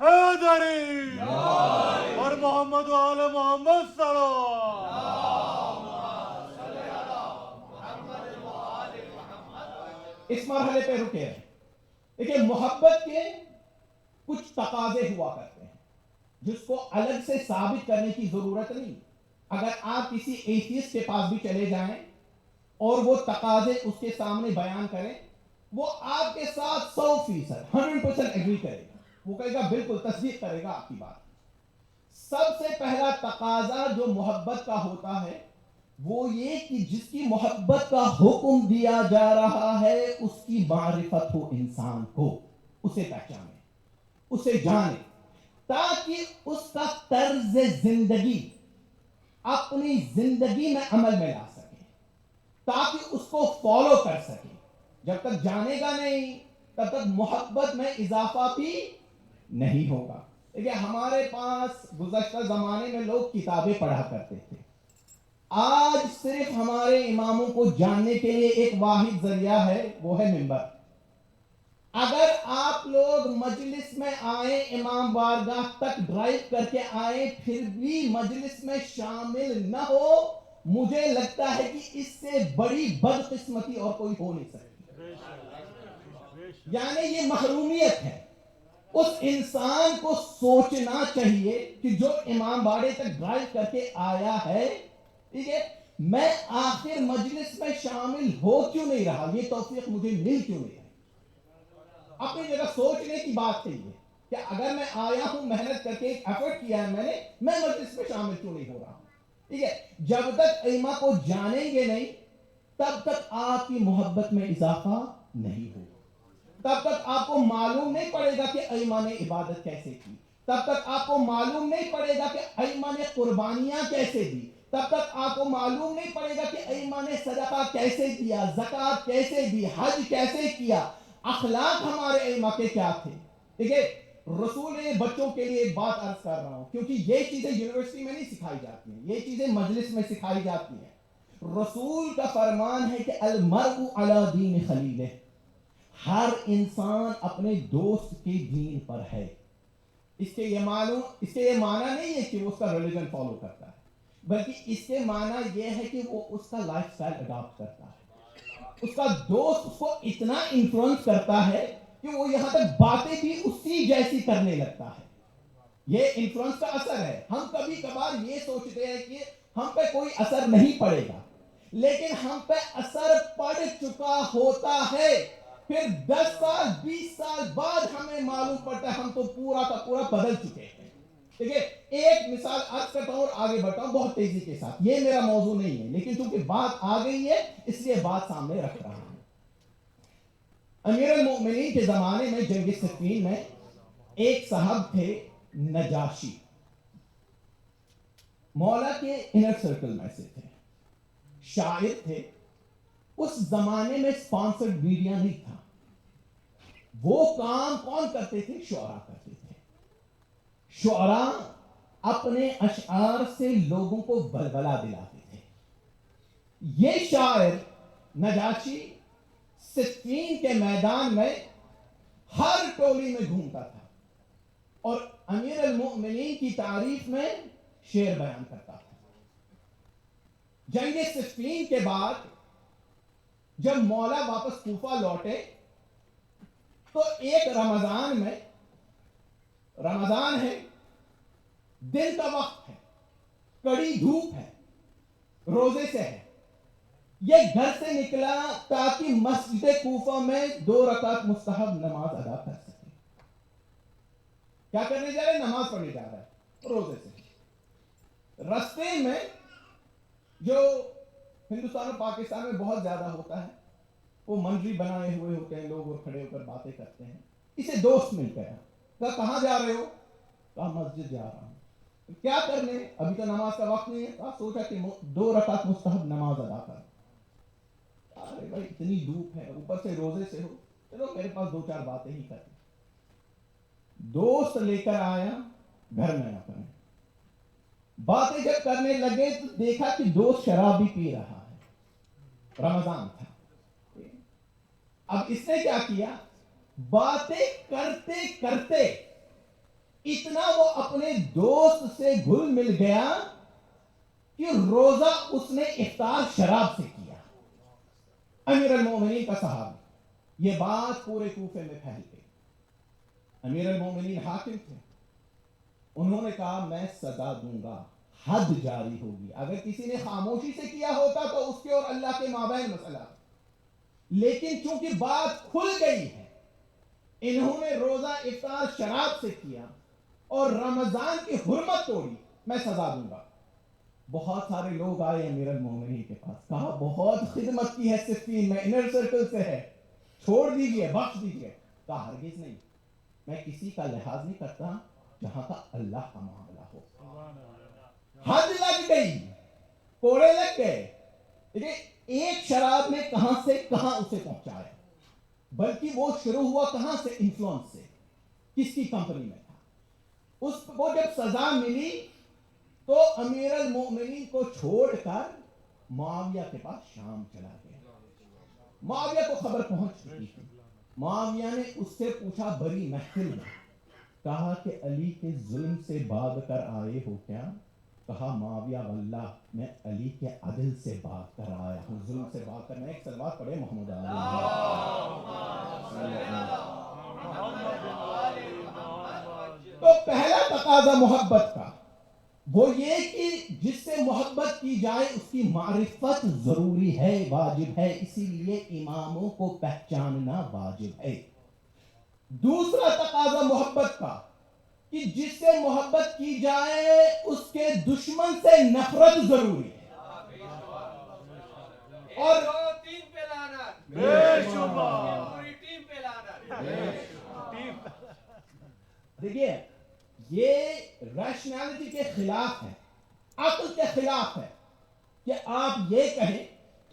حیدری اور محمد آل محمد صلوات. اس مرحلے پہ رکے ہیں. دیکھیں محبت کے کچھ تقاضے ہوا کرتے ہیں جس کو الگ سے ثابت کرنے کی ضرورت نہیں. اگر آپ کسی ایتھیسٹ کے پاس بھی چلے جائیں اور وہ تقاضے اس کے سامنے بیان کریں، وہ آپ کے ساتھ 100% 100% ایگری کرے گا. وہ کہے گا بالکل تصدیق کرے گا آپ کی بات. سب سے پہلا تقاضا جو محبت کا ہوتا ہے وہ یہ کہ جس کی محبت کا حکم دیا جا رہا ہے اس کی معرفت ہو، انسان کو اسے پہچانے، اسے جانے، تاکہ اس کا طرز زندگی اپنی زندگی میں عمل میں لا سکے، تاکہ اس کو فالو کر سکے. جب تک جانے گا نہیں تب تک محبت میں اضافہ بھی نہیں ہوگا. دیکھیں ہمارے پاس گزشتہ زمانے میں لوگ کتابیں پڑھا کرتے تھے. آج صرف ہمارے اماموں کو جاننے کے لیے ایک واحد ذریعہ ہے، وہ ہے منبر. اگر آپ لوگ مجلس میں آئیں، امام بارگاہ تک ڈرائیو کر کے آئیں، پھر بھی مجلس میں شامل نہ ہو، مجھے لگتا ہے کہ اس سے بڑی بدقسمتی اور کوئی ہو نہیں سکتی. یعنی یہ محرومیت ہے. اس انسان کو سوچنا چاہیے کہ جو امام باڑے تک ڈرائیو کر کے آیا ہے، ٹھیک ہے، میں آخر مجلس میں شامل ہو کیوں نہیں رہا، یہ توفیق مجھے مل کیوں نہیں رہی. اپنی جگہ سوچنے کی بات ہے یہ کہ اگر میں آیا ہوں، محنت کر کے ایک ایفرٹ کیا ہے میں مجلس میں شامل کیوں نہیں ہو رہا ہوں. ٹھیک ہے، جب تک ائمہ کو جانیں گے نہیں تب تک آپ کی محبت میں اضافہ نہیں ہوگا. تب تک آپ کو معلوم نہیں پڑے گا کہ ائمہ نے عبادت کیسے کی. تب تک آپ کو معلوم نہیں پڑے گا کہ ائمہ نے قربانیاں کیسے دی. تب تک آپ کو معلوم نہیں پڑے گا کہ ائمہ نے صدقہ کیسے دیا، زکوٰۃ کیسے دی، حج کیسے کیا، اخلاق ہمارے ائمہ کے کیا تھے. دیکھیں رسول نے بچوں کے لیے ایک بات عرض کر رہا ہوں، کیونکہ یہ چیزیں یونیورسٹی میں نہیں سکھائی جاتی ہیں، یہ چیزیں مجلس میں سکھائی جاتی ہیں. رسول کا فرمان ہے کہ المرء علی دین خلیلہ، ہر انسان اپنے دوست کے دین پر ہے. اس کے یہ معنی نہیں ہے کہ وہ اس کا ریلیجن فالو کرتا ہے. بلکہ اس کے معنی یہ ہے کہ وہ اس کا لائف سٹائل اڈاپٹ کرتا ہے، اس کا دوست اس کو اتنا انفلوئنس کرتا ہے کہ وہ یہاں تک باتیں بھی اسی جیسی کرنے لگتا ہے. یہ انفلوئنس کا اثر ہے. ہم کبھی کبھار یہ سوچتے ہیں کہ ہم پہ کوئی اثر نہیں پڑے گا، لیکن ہم پہ اثر پڑ چکا ہوتا ہے. پھر 10 سال 20 سال بعد ہمیں معلوم پڑتا ہے ہم تو پورا کا پورا بدل چکے ہیں. دیکھیے ایک مثال عرض کرتا ہوں اور آگے بڑھتا ہوں بہت تیزی کے ساتھ. یہ میرا موضوع نہیں ہے، لیکن چونکہ بات آ گئی ہے اس لیے بات سامنے رکھ رہا ہوں. امیر المؤمنین کے زمانے میں جنگ صفین میں ایک صاحب تھے نجاشی، مولا کے انر سرکل میں سے تھے، شاعر تھے. اس زمانے میں اسپانسرڈ میڈیا نہیں تھا. وہ کام کون کرتے تھے؟ شعراء کرتے تھے. شعراء اپنے اشعار سے لوگوں کو بلبلا دلاتے تھے. یہ شاعر نجاشی صفین کے میدان میں ہر ٹولی میں گھومتا تھا اور امیر المؤمنین کی تعریف میں شعر بیان کرتا تھا. جنگ صفین کے بعد جب مولا واپس کوفہ لوٹے تو ایک رمضان میں، رمضان ہے، دن کا وقت ہے، کڑی دھوپ ہے، روزے سے ہے. یہ گھر سے نکلا تاکہ مسجد کوفہ میں 2 رکعت مستحب نماز ادا کر سکے. کیا کرنے جا رہا ہے؟ نماز پڑھنے جا رہا ہے روزے سے. رستے میں جو ہندوستان اور پاکستان میں بہت زیادہ ہوتا ہے، وہ منڈری بنائے ہوئے ہوتے ہیں لوگ اور کھڑے ہو کر باتیں کرتے ہیں. اسے دوست مل گیا. کہا کہاں جا رہے ہو؟ کہا مسجد جا رہا ہوں. کیا کرنے؟ ابھی تو نماز کا وقت نہیں ہے. کہا سوچا کہ 2 رکعت مستحب نماز ادا کر. ارے بھائی اتنی دھوپ ہے، اوپر سے روزے سے ہو، چلو میرے پاس 2-4 باتیں ہی کریں. دوست لے کر آیا گھر میں اپنے. باتیں جب کرنے لگے تو دیکھا کہ دوست شراب بھی پی رہا ہے. رمضان تھا. اب اس نے کیا کیا؟ باتیں کرتے کرتے اتنا وہ اپنے دوست سے گھل مل گیا کہ روزہ اس نے افطار شراب سے کیا. امیر المومنین کا صحابی. یہ بات پورے کوفے میں پھیل گئی. امیر المومنین حاکم تھے. انہوں نے کہا میں سزا دوں گا، حد جاری ہوگی. اگر کسی نے خاموشی سے کیا ہوتا تو اس کے اور اللہ کے مابین مسئلہ، لیکن چونکہ بات کھل گئی ہے، انہوں نے روزہ افطار شراب سے کیا اور رمضان کی حرمت توڑی. میں سزا دوں گا. بہت سارے لوگ آئے امیر المومنین کے پاس. کہا بہت خدمت کی ہے صفین میں، انر سرکل سے ہے، چھوڑ دیجئے، بخش دیجئے. کہا ہرگز نہیں، میں کسی کا لحاظ نہیں کرتا جہاں کا اللہ کا معاملہ ہو. حد لگ گئی، کوڑے لگ گئے. ایک شراب نے کہاں سے کہاں اسے پہنچایا، بلکہ وہ شروع ہوا کہاں سے؟ انفلوئنس سے. کس کی کمپنی میں تھا؟ اس کو جب سزا ملی تو امیر المؤمنین کو چھوڑ کر معاویہ کے پاس شام چلا گیا. معاویہ کو خبر پہنچ چکی تھی. معاویہ نے اس سے پوچھا بڑی محفل میں، کہا کہ علی کے ظلم سے بھاگ کر آئے ہو کیا؟ کہا معاویہ واللہ میں علی کے عدل سے بات کر آیا ہوں، ظلم سے بات کر. میں ایک صلوات پڑھے محمد تو پہلا تقاضا محبت کا وہ یہ کہ جس سے محبت کی جائے اس کی معرفت ضروری ہے، واجب ہے. اسی لیے اماموں کو پہچاننا واجب ہے. دوسرا تقاضا محبت کا کہ جس سے محبت کی جائے اس کے دشمن سے نفرت ضروری ہے. اور ٹیم پہ لانا، پوری ٹیم پہ لانا. دیکھیے یہ ریشنالٹی کے خلاف ہے، عقل کے خلاف ہے کہ آپ یہ کہیں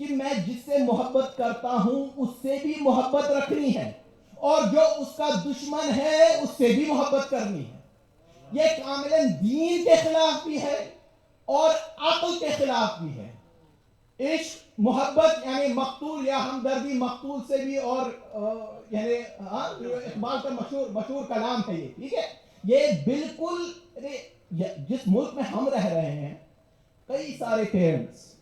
کہ میں جس سے محبت کرتا ہوں اس سے بھی محبت رکھنی ہے اور جو اس کا دشمن ہے اس سے بھی محبت کرنی ہے. یہ کاملاً دین کے خلاف بھی ہے اور عقل کے خلاف بھی ہے. عشق محبت یعنی مقتول یا ہمدردی مقتول سے بھی، اور یعنی اقبال کا مشہور کلام ہے یہ، ٹھیک ہے. یہ بالکل جس ملک میں ہم رہ رہے ہیں کئی سارے پیرنٹس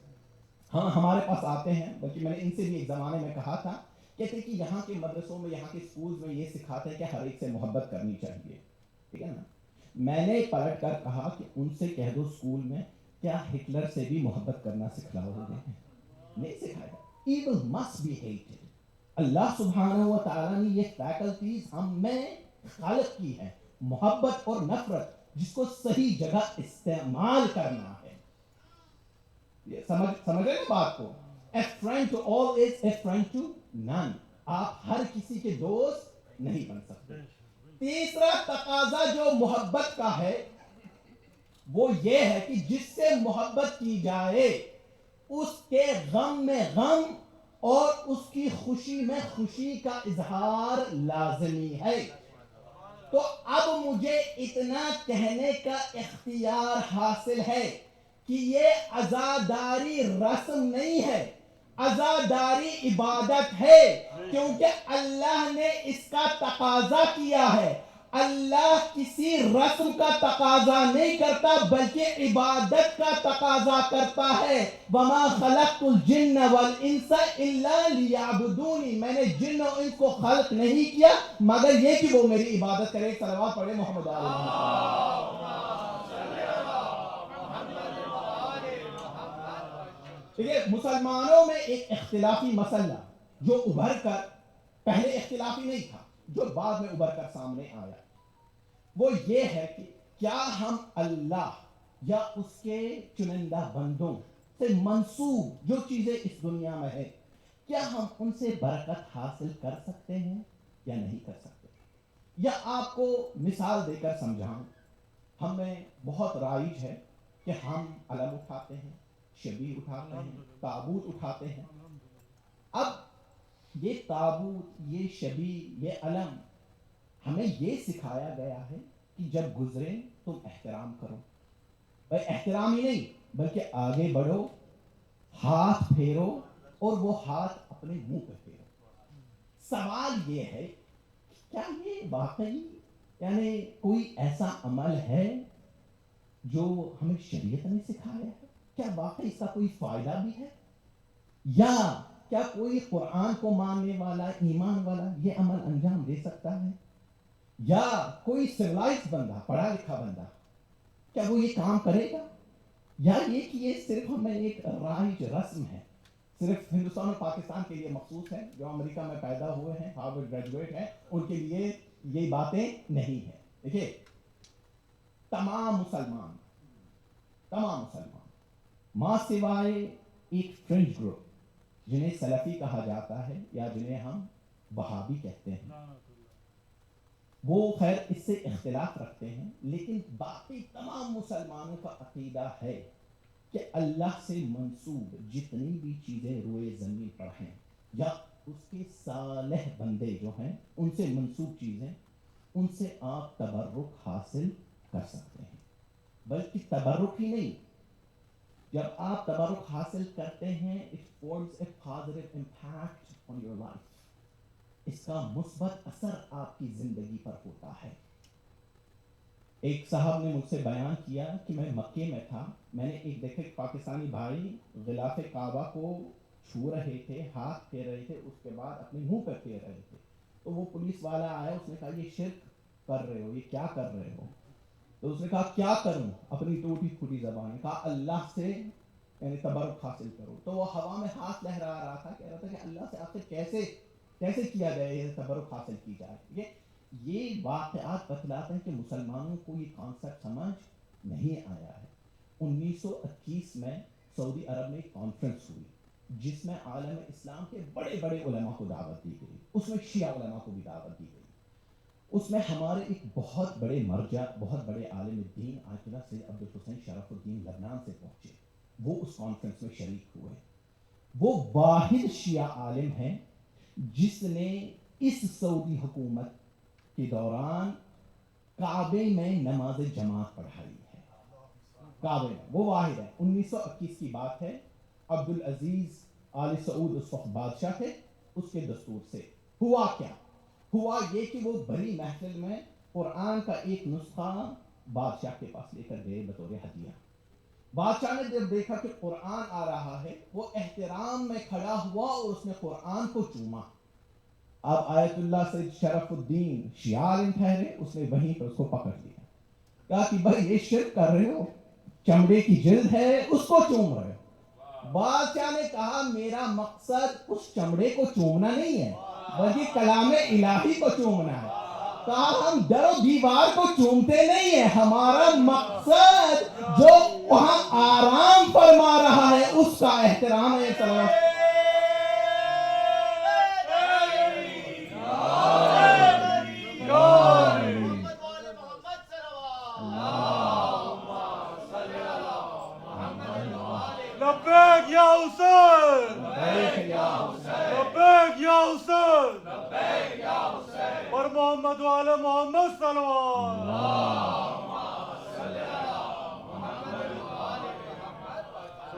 ہاں ہمارے پاس آتے ہیں، بلکہ میں نے ان سے بھی ایک زمانے میں کہا تھا، کہتے کہ یہاں کے مدرسوں میں، یہاں کے اسکولز میں یہ سکھاتے ہیں کہ ہر ایک سے محبت کرنی چاہیے، ٹھیک ہے نا. میں نے پلٹ کر کہا کہ ان سے کہہ دو اسکول میں، کیا ہٹلر سے بھی محبت کرنا سکھلاؤ گے؟ نہیں سکھایا. Evil must be hated. اللہ سبحانہ و تعالیٰ نے یہ فیکلٹیز ہم میں خالق کی ہے، محبت اور نفرت، جس کو صحیح جگہ استعمال کرنا ہے. یہ سمجھ رہے بات کو؟ A friend to all is a friend to none. آپ ہر کسی کے دوست نہیں بن سکتے. تیسرا تقاضا جو محبت کا ہے وہ یہ ہے کہ جس سے محبت کی جائے اس کے غم میں غم اور اس کی خوشی میں خوشی کا اظہار لازمی ہے. تو اب مجھے اتنا کہنے کا اختیار حاصل ہے کہ یہ عزاداری رسم نہیں ہے، عزاداری عبادت ہے، کیونکہ اللہ نے اس کا تقاضا کیا ہے. اللہ کسی رسم کا تقاضا نہیں کرتا بلکہ عبادت کا تقاضا کرتا ہے. وَمَا خَلَقْتُ الْجِنَّ وَالْإِنسَ إِلَّا لِيَعْبُدُونِ. میں نے جن و انس کو خلق نہیں کیا مگر یہ کہ وہ میری عبادت کرے. صلوات پڑھے محمد علیہ وسلم. دیکھیے مسلمانوں میں ایک اختلافی مسئلہ جو ابھر کر، پہلے اختلافی نہیں تھا، جو بعد میں ابھر کر سامنے آیا، وہ یہ ہے کہ کیا ہم اللہ یا اس کے چنندہ بندوں سے منسوب جو چیزیں اس دنیا میں ہے، کیا ہم ان سے برکت حاصل کر سکتے ہیں یا نہیں کر سکتے؟ یا آپ کو مثال دے کر سمجھاؤں، ہم میں بہت رائج ہے کہ ہم علم اٹھاتے ہیں، شبیہ اٹھاتے ہیں، تابوت اٹھاتے ہیں. اب یہ تابوت، یہ شبیہ، یہ علم ہمیں یہ سکھایا گیا ہے کہ جب گزرے تم احترام کرو. بھائی احترام ہی نہیں بلکہ آگے بڑھو، ہاتھ پھیرو اور وہ ہاتھ اپنے منہ پہ پھیرو. سوال یہ ہے کیا یہ واقعی یعنی کوئی ایسا عمل ہے جو ہمیں شریعت نے سکھایا ہے؟ کیا واقعی اس کا کوئی فائدہ بھی ہے؟ یا کیا کوئی قرآن کو ماننے والا، ایمان والا یہ عمل انجام دے سکتا ہے؟ یا کوئی سویلائز بندہ، پڑھا لکھا بندہ، کیا وہ یہ کام کرے گا؟ یا یہ کہ یہ صرف ہمیں ایک رائج رسم ہے، صرف ہندوستان اور پاکستان کے لیے مخصوص ہے، جو امریکہ میں پیدا ہوئے ہیں، ہارورڈ گریجویٹ ہیں، ان کے لیے یہ باتیں نہیں ہیں. دیکھیے تمام مسلمان ماں سوائے ایک فرنج گروپ جنہیں سلفی کہا جاتا ہے یا جنہیں ہم وہابی کہتے ہیں، وہ خیر اس سے اختلاف رکھتے ہیں، لیکن باقی تمام مسلمانوں کا عقیدہ ہے کہ اللہ سے منسوب جتنی بھی چیزیں روئے زمین پر ہیں یا اس کے صالح بندے جو ہیں ان سے منسوب چیزیں، ان سے آپ تبرک حاصل کر سکتے ہیں. بلکہ تبرک ہی نہیں، جب آپ تبرک حاصل کرتے ہیں it forms a positive impact on your life. اس کا مثبت اثر آپ کی زندگی پر ہوتا ہے. ایک صاحب نے مجھ سے بیان کیا کہ میں مکے میں تھا، میں نے ایک دیکھے پاکستانی بھائی غلاف کعبہ کو چھو رہے تھے، ہاتھ پھیر رہے تھے، اس کے بعد اپنے منہ پہ پھیر رہے تھے. تو وہ پولیس والا آیا، اس نے کہا یہ شرک کر رہے ہو، یہ کیا کر رہے ہو؟ تو اس نے کہا کیا کروں؟ اپنی ٹوٹی پھوٹی زبان میں کہا اللہ سے یعنی تبرک حاصل کرو. تو وہ ہوا میں ہاتھ لہرا رہا تھا، کہہ رہا تھا کہ اللہ سے آخر کیسے کیا جائے، یہ تبرک حاصل کی جائے. یہ واقعات بتلاتے ہیں کہ مسلمانوں کو یہ کانسیپٹ سمجھ نہیں آیا ہے. 1921 میں سعودی عرب میں ایک کانفرنس ہوئی جس میں عالم اسلام کے بڑے بڑے علماء کو دعوت دی گئی، اس میں شیعہ علماء کو بھی دعوت دی گئی. اس میں ہمارے ایک بہت بڑے مرجع، بہت بڑے عالم دین آیت اللہ سید عبدالحسین شرف الدین لبنان سے پہنچے، وہ اس کانفرنس میں شریک ہوئے. وہ واحد شیعہ عالم ہیں جس نے اس سعودی حکومت کے دوران کعبے میں نماز جماعت پڑھائی ہے. کعبے میں وہ واحد ہے. 1921 کی بات ہے. عبدالعزیز آل سعود اس وقت بادشاہ تھے. اس کے دستور سے ہوا کیا؟ ہوا یہ کہ وہ بڑی محفل میں قرآن کا ایک نسخہ بادشاہ کے پاس لے کر گئے بطور ہدیہ. بادشاہ نے جب دیکھا کہ قرآن آ رہا ہے وہ احترام میں کھڑا ہوا اور اس نے قرآن کو چوما. اب آیت اللہ سید شرف الدین شیعہ ٹھہرے, اس نے وہیں پر اس کو پکڑ لیا, کہا کہ بھائی یہ شرک کر رہے ہو, چمڑے کی جلد ہے اس کو چوم رہے ہو. بادشاہ نے کہا میرا مقصد اس چمڑے کو چومنا نہیں ہے بلکہ کلام الہی کو چومنا ہے. کہا ہم در و دیوار کو چومتے نہیں ہیں, ہمارا مقصد جو وہاں آرام فرما رہا ہے اس کا احترام ہے. لبیک یا حسین, لبیک یا حسین, اور محمد والے محمد صلوات.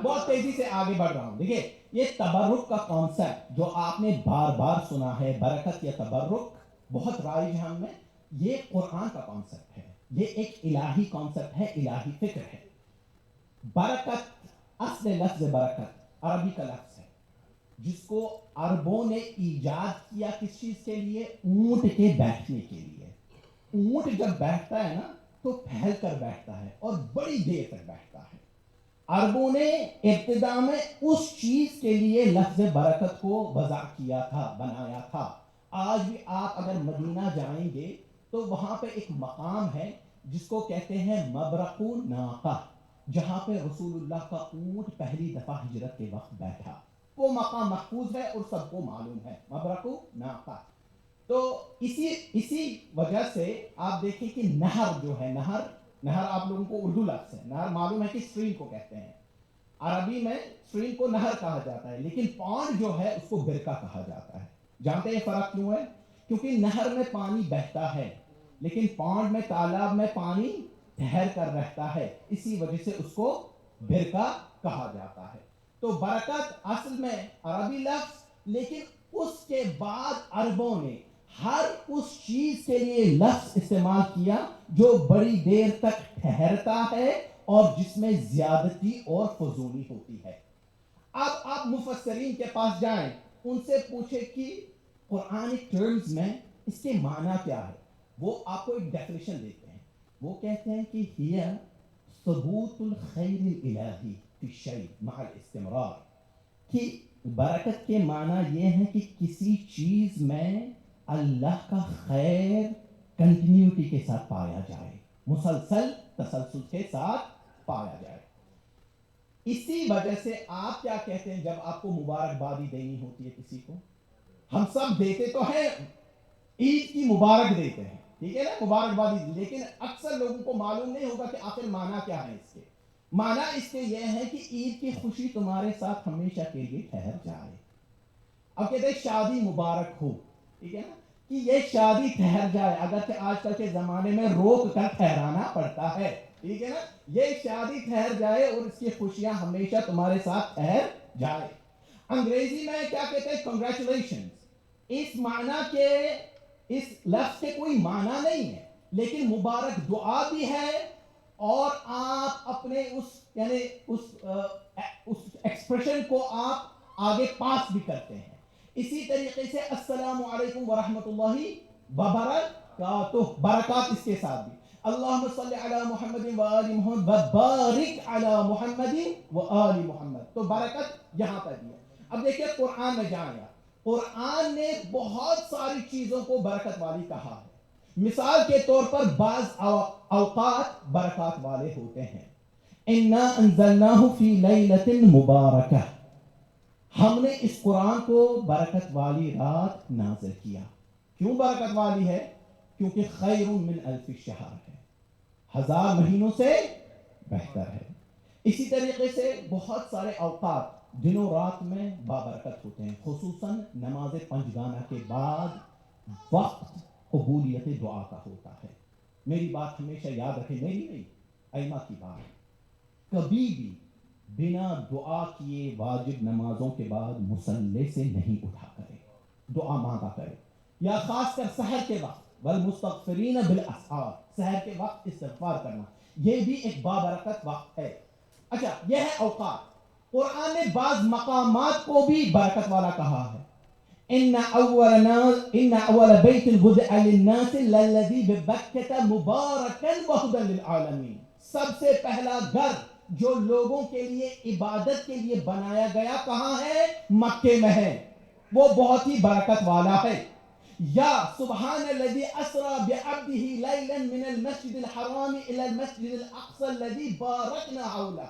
بہت تیزی سے آگے بڑھ رہا ہوں. دیکھیں یہ تبرک کا کانسیپٹ جو آپ نے بار بار سنا ہے, برکت یا تبرک, بہت رائج ہے ہم میں. یہ قرآن کا کانسیپٹ ہے, یہ ایک الہی کانسیپٹ ہے, الہی فکر ہے. برکت, اصل لفظ برکت عربی کا لفظ ہے جس کو عربوں نے ایجاد کیا کس چیز کے لیے؟ اونٹ کے بیٹھنے کے لیے. اونٹ جب بیٹھتا ہے نا تو پھیل کر بیٹھتا ہے اور بڑی دیر تک بیٹھتا ہے. عربوں نے ابتدا میں اس چیز کے لیے لفظ برکت کو وضع کیا تھا, بنایا تھا. آج بھی آپ اگر مدینہ جائیں گے تو وہاں پہ ایک مقام ہے جس کو کہتے ہیں مبرق ناقہ, جہاں پہ رسول اللہ کا اونٹ پہلی دفعہ ہجرت کے وقت بیٹھا. وہ مقام محفوظ ہے اور سب کو معلوم ہے, مبرق ناقہ. تو اسی وجہ سے آپ دیکھیں کہ نہر جو ہے, نہر آپ لوگوں کو اردو لفظ ہے, نہر معلوم ہے کہ اسٹریم کو کہتے ہیں. عربی میں اسٹریم کو نہر کہا جاتا ہے, لیکن پانڈ جو ہے اس کو برکہ کہا جاتا ہے. جانتے ہیں یہ فرق کیوں ہے؟ کیونکہ نہر میں پانی بہتا ہے لیکن پانڈ میں, تالاب میں پانی ٹھہر کر رہتا ہے, اسی وجہ سے اس کو برکہ کہا جاتا ہے. تو برکت اصل میں عربی لفظ, لیکن اس کے بعد عربوں نے ہر اس چیز کے لیے لفظ استعمال کیا جو بڑی دیر تک ٹھہرتا ہے اور جس میں زیادتی اور فضولی ہوتی ہے. اب آپ مفسرین کے پاس جائیں, ان سے پوچھیں کہ قرآنک ٹرمز میں اس کے معنی کیا ہے. وہ آپ کو ایک ڈیفینیشن دیتے ہیں. وہ کہتے ہیں کہ ہی ثبوت الخیر الالہی فی الشیء مع الاستمرار, کہ برکت کے معنی یہ ہے کہ کسی چیز میں اللہ کا خیر کنٹینیوٹی کے ساتھ پایا جائے, مسلسل تسلسل کے ساتھ پایا جائے. اسی وجہ سے آپ کیا کہتے ہیں جب آپ کو مبارکبادی دینی ہوتی ہے کسی کو؟ ہم سب دیتے تو ہیں, عید کی مبارک دیتے ہیں, ٹھیک ہے نا, مبارکبادی, لیکن اکثر لوگوں کو معلوم نہیں ہوگا کہ آخر معنی کیا ہے اس کے. معنی اس کے یہ ہے کہ عید کی خوشی تمہارے ساتھ ہمیشہ کے لیے ٹھہر جائے. اب کہتے ہیں شادی مبارک ہو, ٹھیک ہے نا, کہ یہ شادی ٹھہر جائے, اگرچہ آج کل کے زمانے میں روک کر ٹھہرانا پڑتا ہے, ٹھیک ہے نا, یہ شادی ٹھہر جائے اور اس کی خوشیاں ہمیشہ تمہارے ساتھ ٹھہر جائے. انگریزی میں کیا کہتے ہیں؟ کنگریچولیشن. اس معنی کے, اس لفظ کے کوئی معنی نہیں ہے, لیکن مبارک دعا بھی ہے اور آپ اپنے یعنی اس ایکسپریشن کو آپ آگے پاس بھی کرتے ہیں. اسی طریقے سے السلام علیکم ورحمۃ اللہ وبرکاتہ, برکات اس کے ساتھ بھی. اللہم صلی علی محمد و آل محمد وبارک علی محمد و آل محمد, تو برکت یہاں پر بھی ہے. اب دیکھیں قرآن میں جائیں, قرآن نے بہت ساری چیزوں کو برکت والی کہا ہے. مثال کے طور پر بعض اوقات برکات والے ہوتے ہیں. اِنَّا أَنزَلْنَاهُ فِي لَيْلَةٍ مُبَارَكَةٍ, ہم نے اس قرآن کو برکت والی رات نازل کیا. کیوں برکت والی ہے؟ کیونکہ خیر من الف شہر ہے, 1000 مہینوں سے بہتر ہے. اسی طریقے سے بہت سارے اوقات دنوں رات میں بابرکت ہوتے ہیں, خصوصاً نماز پنجگانہ کے بعد وقت قبولیت دعا کا ہوتا ہے. میری بات ہمیشہ یاد رکھیں, میری نہیں, ائمہ کی بات, کبھی بھی بنا دعا کیے واجب نمازوں کے بعد مصلی سے نہیں اٹھا کرے, دعا مانگا کرے, یا خاص کر سحر کے وقت, والمستغفرین بالاسحار, سحر کے وقت استغفار کرنا, یہ بھی ایک بابرکت وقت ہے. اچھا یہ ہے اوقات. قرآن نے بعض مقامات کو بھی برکت والا کہا ہے. ان اول بیت وضع للناس للذی ببکۃ مبارکا وہدی للعالمین. سب سے پہلا گھر جو لوگوں کے لیے عبادت کے لیے بنایا گیا کہاں ہے؟ مکے میں ہے. وہ بہت ہی برکت والا ہے. یا سبحان الذی اسری بعبدہ لیلا من المسجد الحرام الی المسجد الاقصی الذی بارکنا حولہ.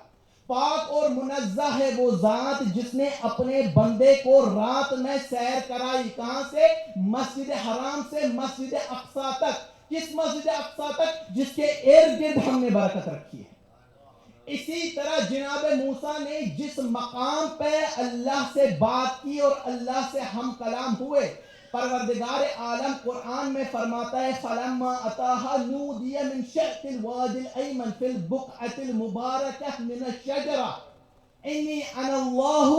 پاک اور منزہ ہے وہ ذات جس نے اپنے بندے کو رات میں سیر کرائی. کہاں سے؟ مسجد حرام سے مسجد اقصی تک. کس مسجد اقصی تک؟ جس کے ارد گرد ہم نے برکت رکھی ہے. اسی طرح جناب موسیٰ نے جس مقام پہ اللہ سے بات کی اور اللہ سے ہم کلام ہوئے، پروردگار عالم قرآن میں فرماتا ہے فَلَمَّا أَتَاهَا نُودِيَ مِنْ شَأْتِ الْوَادِ الْأَيْمَنِ فِي الْبُقْعَةِ الْمُبَارَكَةِ مِنَ الشَّجَرَةِ إِنِّي أَنَا اللَّهُ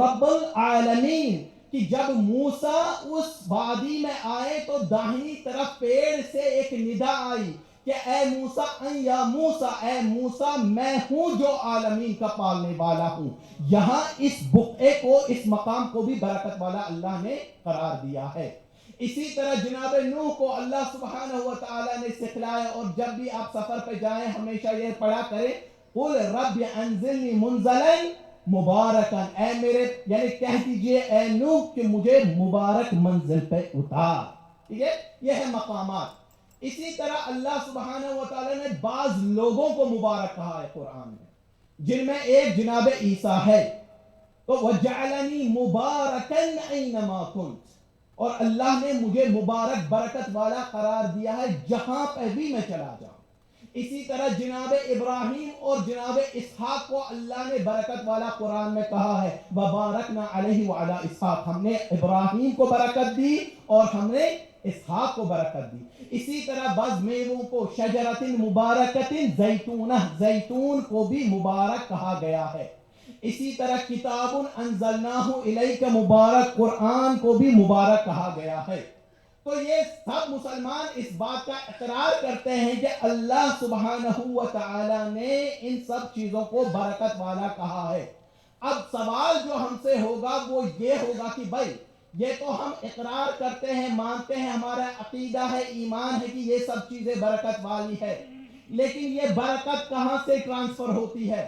رَبُّ الْعَالَمِينَ. کہ جب موسیٰ اس وادی میں آئے تو داہنی طرف پیڑ سے ایک ندا آئی کہ اے موسیٰ یا موسیٰ، اے موسیٰ میں ہوں جو عالمین کا پالنے والا ہوں. یہاں اس بقعے کو، اس مقام کو بھی برکت والا اللہ نے قرار دیا ہے. اسی طرح جناب نوح کو اللہ سبحانہ و تعالی نے سکھلایا، اور جب بھی آپ سفر پہ جائیں ہمیشہ یہ پڑھا کریں قُلْ رَبِّ أَنزِلْنِي مُنزَلًا مبارکاً. اے میرے، یعنی کہہ دیجئے اے نوح کہ مجھے مبارک منزل پہ اتار. ٹھیک ہے، یہ ہے مقامات. اسی طرح اللہ سبحانہ و تعالی نے بعض لوگوں کو مبارک کہا ہے قرآن میں، جن میں ایک جناب عیسیٰ ہے. تو وَجَعَلَنِي مُبَارَكًا أَيْنَمَا كُنْتُ، اور اللہ نے مجھے مبارک برکت والا قرار دیا ہے جہاں پہ بھی میں چلا جاؤں. اسی طرح جناب ابراہیم اور جناب اسحاق کو اللہ نے برکت والا قرآن میں کہا ہے وَبَارَكْنَا عَلَيْهِ وَعَلَىٰ اسحاق. ہم نے ابراہیم کو برکت دی اور ہم نے اسحاق کو برکت دی. اسی طرح بعض میووں کو شجرۃ مبارکۃ زیتونہ، زیتون کو بھی مبارک کہا گیا ہے. اسی طرح کتاب انزلناہ الیک مبارک، قرآن کو بھی مبارک کہا گیا ہے. تو یہ سب مسلمان اس بات کا اقرار کرتے ہیں کہ اللہ سبحانہ و تعالی نے ان سب چیزوں کو برکت والا کہا ہے. اب سوال جو ہم سے ہوگا وہ یہ ہوگا کہ بھائی یہ تو ہم اقرار کرتے ہیں، مانتے ہیں، ہمارا عقیدہ ہے، ایمان ہے کہ یہ سب چیزیں برکت والی ہے، لیکن یہ برکت کہاں سے ٹرانسفر ہوتی ہے؟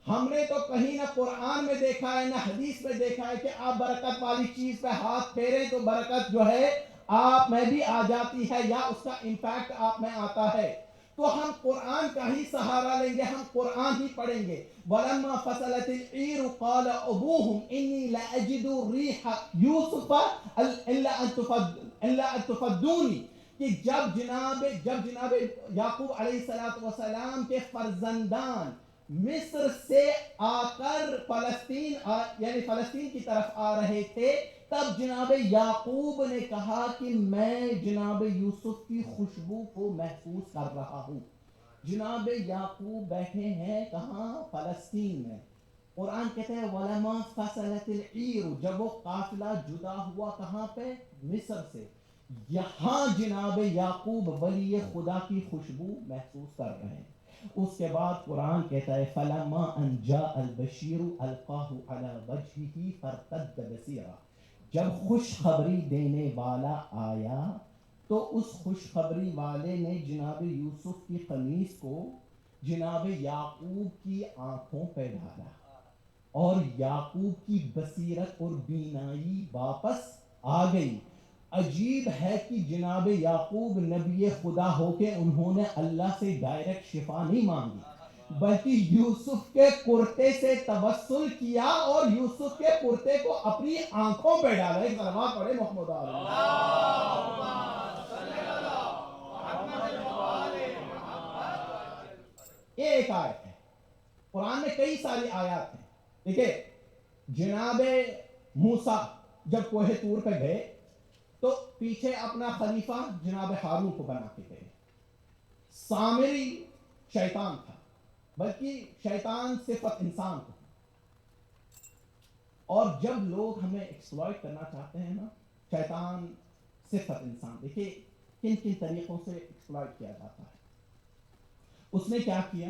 ہم نے تو کہیں نہ قرآن میں دیکھا ہے نہ حدیث میں دیکھا ہے کہ آپ برکت والی چیز پہ ہاتھ پھیریں تو برکت جو ہے آپ میں بھی آ جاتی ہے یا اس کا امپیکٹ آپ میں آتا ہے. تو ہم قرآن کا ہی سہارا لیں گے، ہم قرآن ہی پڑھیں گے. وَلَمَّا فَصَلَتِ الْعِيرُ قَالَ أَبُوهُمْ إِنِّي لَأَجِدُ رِيحَ يُوسُفَ إِلَّا أَن تُفَدُّونِي. کہ جب جناب یعقوب علیہ السلام کے فرزندان مصر سے آ کر فلسطین کی طرف آ رہے تھے، تب جناب یعقوب نے کہا کہ میں جناب یوسف کی خوشبو کو محسوس کر رہا ہوں. جناب یعقوب بیٹھے ہیں کہاں؟ فلسطین میں. قرآن کہتے ہیں وَلَمَا فَصَلَتِ الْعِيرُ، جب وہ قافلہ جدا ہوا کہاں پہ؟ مصر سے. یہاں جناب یعقوب ولی خدا کی خوشبو محسوس کر رہے ہیں. اس کے بعد قرآن کہتا ہے فَلَمَّا أَن جَاءَ الْبَشِيرُ أَلْقَاهُ عَلَى وَجْهِهِ فَارْتَدَّ بَصِيرًا. جب خوشخبری دینے والا آیا تو اس خوشخبری والے نے جناب یوسف کی قمیص کو جناب یعقوب کی آنکھوں پہ ڈالا اور یعقوب کی بصیرت اور بینائی واپس آ گئی. عجیب ہے کہ جناب یعقوب نبی خدا ہو کے انہوں نے اللہ سے ڈائریکٹ شفا نہیں مانگی، بلکہ یوسف کے کرتے سے توسل کیا اور یوسف کے کرتے کو اپنی آنکھوں پہ ڈالا. ایک صلوات پڑھے محمد یہ ایک آیت ہے. قرآن میں کئی ساری آیات ہیں. دیکھیں جناب موسیٰ جب کوہ طور پہ گئے تو پیچھے اپنا خلیفہ جناب ہارون کو بنا کے گئے. سامری شیطان تھا، بلکہ شیطان صفت انسان کو. اور جب لوگ ہمیں ایکسپلائٹ کرنا چاہتے ہیں نا، شیطان صفت انسان، دیکھیے کن کن طریقوں سے ایکسپلائٹ کیا جاتا ہے. اس نے کیا کیا؟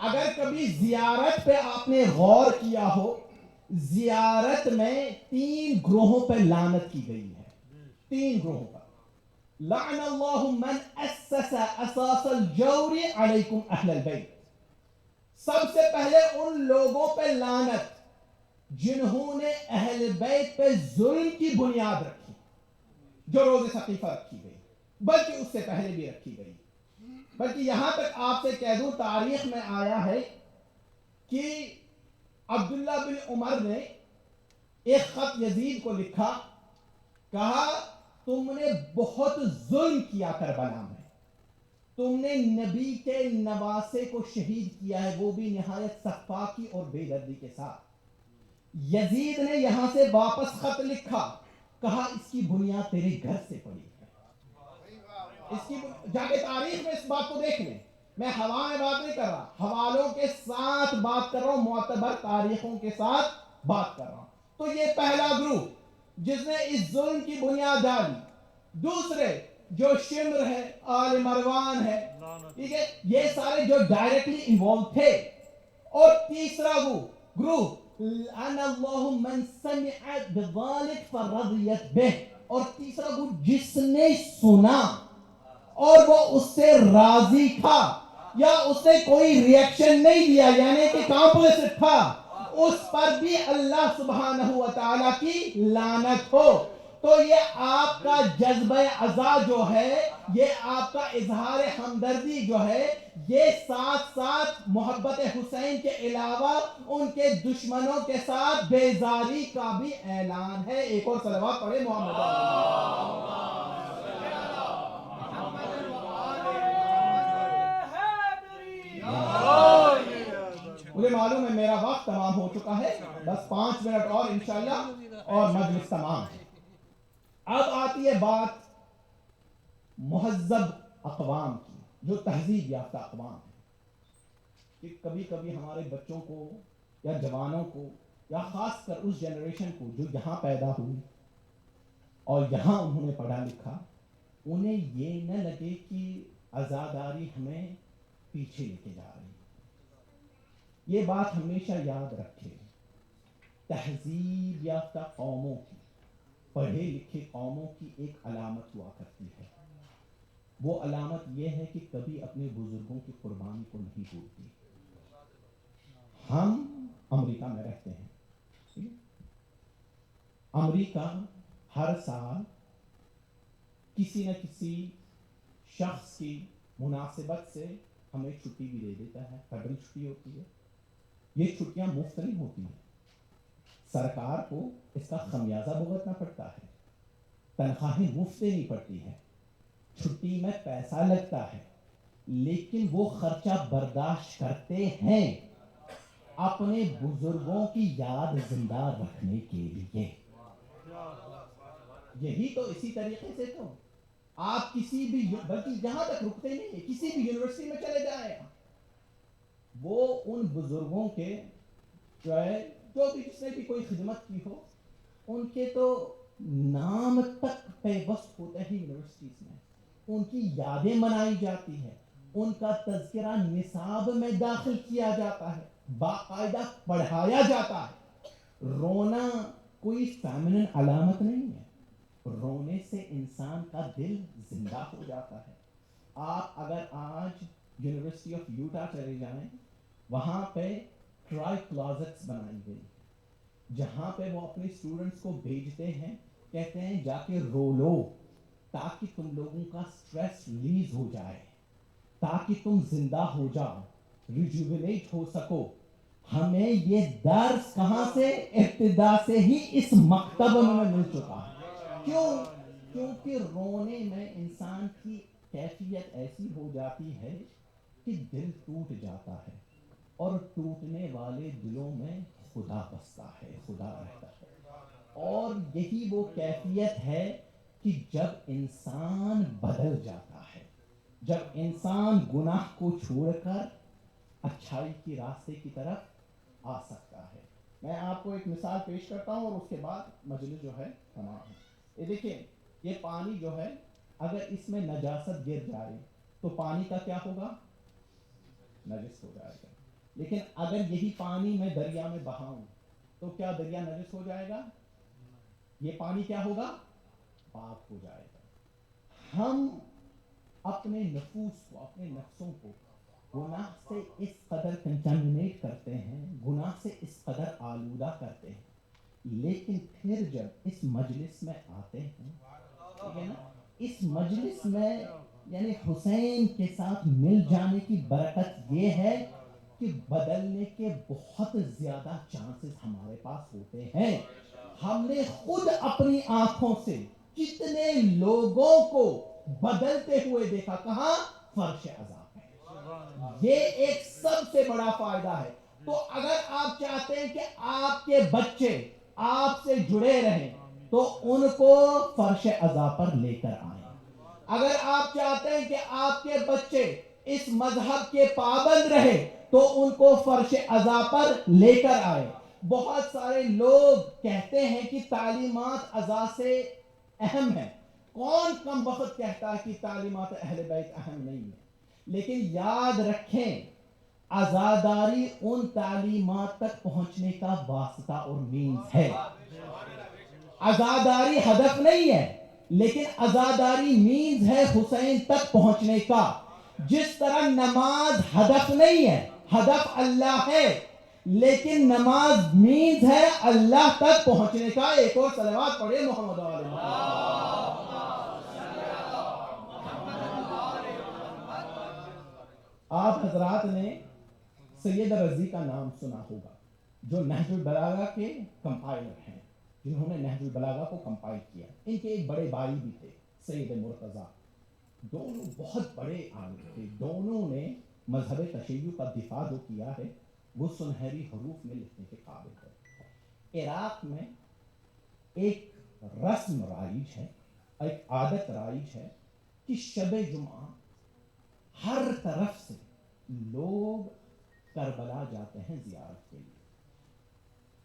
اگر کبھی زیارت پہ آپ نے غور کیا ہو، زیارت میں 3 گروہوں پہ لعنت کی گئی ہے، 3 گروہوں پر. لعن اللہ من اسس اساس الجور علیکم اہل البیت. سب سے پہلے ان لوگوں پہ لعنت جنہوں نے اہل بیت پہ ظلم کی بنیاد رکھی، جو روز ثقیفہ رکھی گئی، بلکہ اس سے پہلے بھی رکھی گئی. بلکہ یہاں تک آپ سے کہہ دوں، تاریخ میں آیا ہے کہ عبداللہ بن عمر نے ایک خط یزید کو لکھا، کہا تم نے بہت ظلم کیا کربلا میں، تم نے نبی کے نواسے کو شہید کیا ہے، وہ بھی نہایت سفاکی اور بے دردی کے ساتھ. یزید نے یہاں سے واپس خط لکھا، کہا اس کی بنیاد تیرے گھر سے پڑی ہے. اس کی جا کے تاریخ میں اس بات کو دیکھ لیں. میں ہوا میں بات نہیں کر رہا، حوالوں کے ساتھ بات کر رہا ہوں، معتبر تاریخوں کے ساتھ بات کر رہا ہوں. تو یہ پہلا گروپ جس نے اس ظلم کی بنیاد ڈالی. دوسرے جو شمر ہے، آل مروان ہے، ٹھیک ہے، یہ سارے جو ڈائریکٹلی انوالو تھے. اور تیسرا گروپ لعن اللہ من سمع بذلک فرضیت بہ. اور تیسرا گروپ جس نے سنا اور وہ اس سے راضی تھا، یا اس نے کوئی ریئیکشن نہیں دیا، یعنی کہ کمپلیسٹ تھا، اس پر بھی اللہ سبحانہ و تعالیٰ کی لعنت ہو. تو یہ آپ کا جذبہ عزا جو ہے، یہ آپ کا اظہار ہمدردی جو ہے، یہ ساتھ ساتھ محبت حسین کے علاوہ ان کے دشمنوں کے ساتھ بیزاری کا بھی اعلان ہے. ایک اور صلوات پڑھے محمد. مجھے معلوم ہے میرا وقت تمام ہو چکا ہے، بس 5 منٹ اور انشاءاللہ اور مجلس تمام. اب آتی ہے بات مہذب اقوام کی، جو تہذیب یافتہ اقوام ہے. کہ کبھی کبھی ہمارے بچوں کو یا جوانوں کو یا خاص کر اس جنریشن کو جو یہاں پیدا ہوئی اور یہاں انہوں نے پڑھا لکھا، انہیں یہ نہ لگے کہ عزاداری ہمیں پیچھے لے کے جا رہی. یہ بات ہمیشہ یاد رکھے، تہذیب یافتہ قوموں کی، پڑھے لکھے قوموں کی ایک علامت ہوا کرتی ہے. وہ علامت یہ ہے کہ کبھی اپنے بزرگوں کی قربانی کو نہیں بھولتی. ہم امریکہ میں رہتے ہیں، امریکہ ہر سال کسی نہ کسی شخص کی مناسبت سے ہمیں چھٹی بھی دے دیتا ہے. فیڈرل چھٹی ہوتی ہے. یہ چھٹیاں مفت نہیں ہوتی ہیں، سرکار کو اس کا خمیازہ بھگتنا پڑتا ہے. تنخواہیں مفت دینی پڑتی ہے، چھٹی میں پیسہ لگتا ہے، لیکن وہ خرچہ برداشت کرتے ہیں اپنے بزرگوں کی یاد زندہ رکھنے کے لیے. یہی تو اسی طریقے سے تو آپ کسی بھی، بلکہ یہاں تک رکتے نہیں ہیں، کسی بھی یونیورسٹی میں چلے جائیں، وہ ان بزرگوں کے جو ہے، جو بھی جس نے بھی کوئی خدمت کی ہو، ان کے تو نام تک پیوست ہوتے ہیں یونیورسٹیز میں. ان کی یادیں منائی جاتی ہیں، ان کا تذکرہ نصاب میں داخل کیا جاتا ہے، باقاعدہ پڑھایا جاتا ہے. رونا کوئی فیمنن علامت نہیں ہے، رونے سے انسان کا دل زندہ ہو جاتا ہے. آپ اگر آج یونیورسٹی آف یوٹا چلے جائیں، وہاں پہ ٹرائی کلازٹس بنائی گئی، جہاں پہ وہ اپنے اسٹوڈنٹس کو بھیجتے ہیں، کہتے ہیں جا کے رو لو تاکہ تم لوگوں کا سٹریس ریلیز ہو جائے، تاکہ تم زندہ ہو جاؤ، ریجووینیٹ ہو سکو. ہمیں یہ درس کہاں سے؟ ابتدا سے ہی اس مکتب میں مل چکا ہے. کیوں؟ کیونکہ رونے میں انسان کی کیفیت ایسی ہو جاتی ہے کہ دل ٹوٹ جاتا ہے، اور ٹوٹنے والے دلوں میں خدا بستا ہے، خدا رہتا ہے. اور یہی وہ کیفیت ہے کہ جب انسان بدل جاتا ہے، جب انسان گناہ کو چھوڑ کر اچھائی کی راستے کی طرف آ سکتا ہے. میں آپ کو ایک مثال پیش کرتا ہوں اور اس کے بعد مجلس جو ہے تمام ہے. یہ دیکھیں، یہ پانی جو ہے، اگر اس میں نجاست گر جائے تو پانی کا کیا ہوگا؟ نجس ہو جائے گا. لیکن اگر یہی پانی میں دریا میں بہاؤں تو کیا دریا نجس ہو جائے گا؟ یہ پانی کیا ہوگا؟ پاک ہو جائے گا. ہم اپنے نفوس کو، اپنے نفسوں کو گناہ سے اس قدر کنٹامینیٹ کرتے ہیں، گناہ سے اس قدر آلودہ کرتے ہیں، لیکن پھر جب اس مجلس میں آتے ہیں، ٹھیک ہے نا، اس مجلس میں یعنی حسین کے ساتھ مل جانے کی برکت یہ ہے کہ بدلنے کے بہت زیادہ چانسز ہمارے پاس ہوتے ہیں. ہم نے خود اپنی آنکھوں سے کتنے لوگوں کو بدلتے ہوئے دیکھا. کہاں؟ فرش عذاب ہے. یہ ایک سب سے بڑا فائدہ ہے. تو اگر آپ چاہتے ہیں کہ آپ کے بچے آپ سے جڑے رہیں تو ان کو فرش عذاب پر لے کر آئیں. اگر آپ چاہتے ہیں کہ آپ کے بچے اس مذہب کے پابند رہے تو ان کو فرش عذاب پر لے کر آئے. بہت سارے لوگ کہتے ہیں کہ تعلیمات عزا سے اہم ہے. کون کم وقت کہتا ہے کہ تعلیمات اہل بیت اہم نہیں ہے؟ لیکن یاد رکھیں عزاداری ان تعلیمات تک پہنچنے کا واسطہ اور مینز ہے. عزاداری ہدف نہیں ہے لیکن عزاداری مینز ہے حسین تک پہنچنے کا. جس طرح نماز ہدف نہیں ہے، ہدف اللہ ہے، لیکن نماز مینز ہے اللہ تک پہنچنے کا. ایک اور صلوات پڑھے محمد علیہ محمد. آپ حضرات نے سید رضی کا نام سنا ہوگا جو نہج البلاغہ کے کمپائلر ہیں، جنہوں نے نہج البلاغہ کو کمپائل کیا. ان کے ایک بڑے بھائی بھی تھے سید مرتضیٰ. دونوں بہت بڑے عالم تھے. دونوں نے مذہب تشیع کا دفاع جو کیا ہے وہ سنہری حروف میں لکھنے کے قابل ہے. عراق میں ایک رسم رائج ہے، ایک عادت رائج ہے کہ شب جمعہ ہر طرف سے لوگ کربلا جاتے ہیں زیارت کے لیے.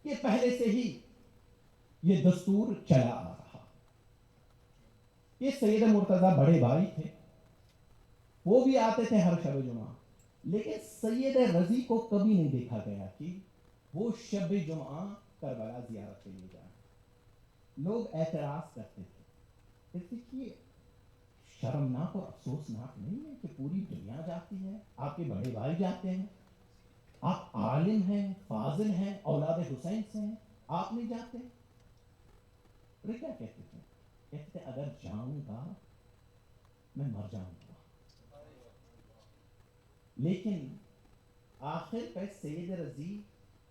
یہ پہلے سے ہی یہ دستور چلا آ رہا. یہ سید مرتضیٰ بڑے بھائی تھے، وہ بھی آتے تھے ہر شب جمعہ. لیکن سید رضی کو کبھی نہیں دیکھا گیا کہ وہ شب جمعہ کربلا زیارت کے لیے جائیں. لوگ اعتراض کرتے تھے کہ شرمناک اور افسوسناک نہیں ہے کہ پوری دنیا جاتی ہے، آپ کے بڑے بھائی جاتے ہیں، آپ عالم ہیں، فاضل ہیں، اولاد حسین سے ہیں، آپ نہیں جاتے؟ پھر کیا کہتے تھے؟ کہتے اگر جاؤں گا میں مر جاؤں گا. لیکن آخر پہ سید رضی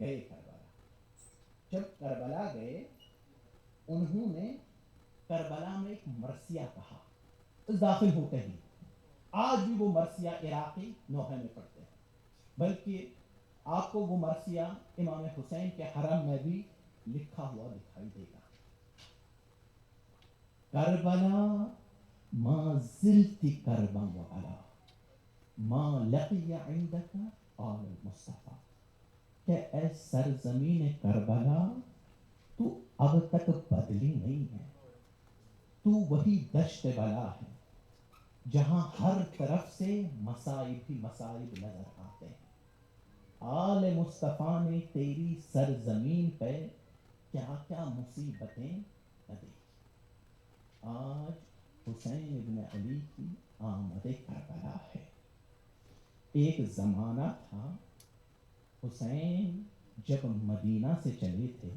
گئے کربلا. جب کربلا گئے انہوں نے کربلا میں ایک مرثیہ کہا. داخل ہوتے ہی آج بھی وہ مرثیہ عراقی نوحے میں پڑھتے ہیں، بلکہ آپ کو وہ مرثیہ امام حسین کے حرم میں بھی لکھا ہوا دکھائی دے گا. کربلا ما زلت کربا وعلا ما لقی عندک آل المصطفیٰ، کہ اے سرزمین کربلا تو اب تک بدلی نہیں ہے، تو وہی دشت بلا ہے جہاں ہر طرف سے مصائب ہی مصائب نظر آتے ہیں. آل مصطفیٰ نے تیری سرزمین پہ کیا کیا مصیبتیں نہ دیکھی. آج حسین ابن علی کی آمد کربلا ہے. ایک زمانہ تھا حسین جب مدینہ سے چلے تھے،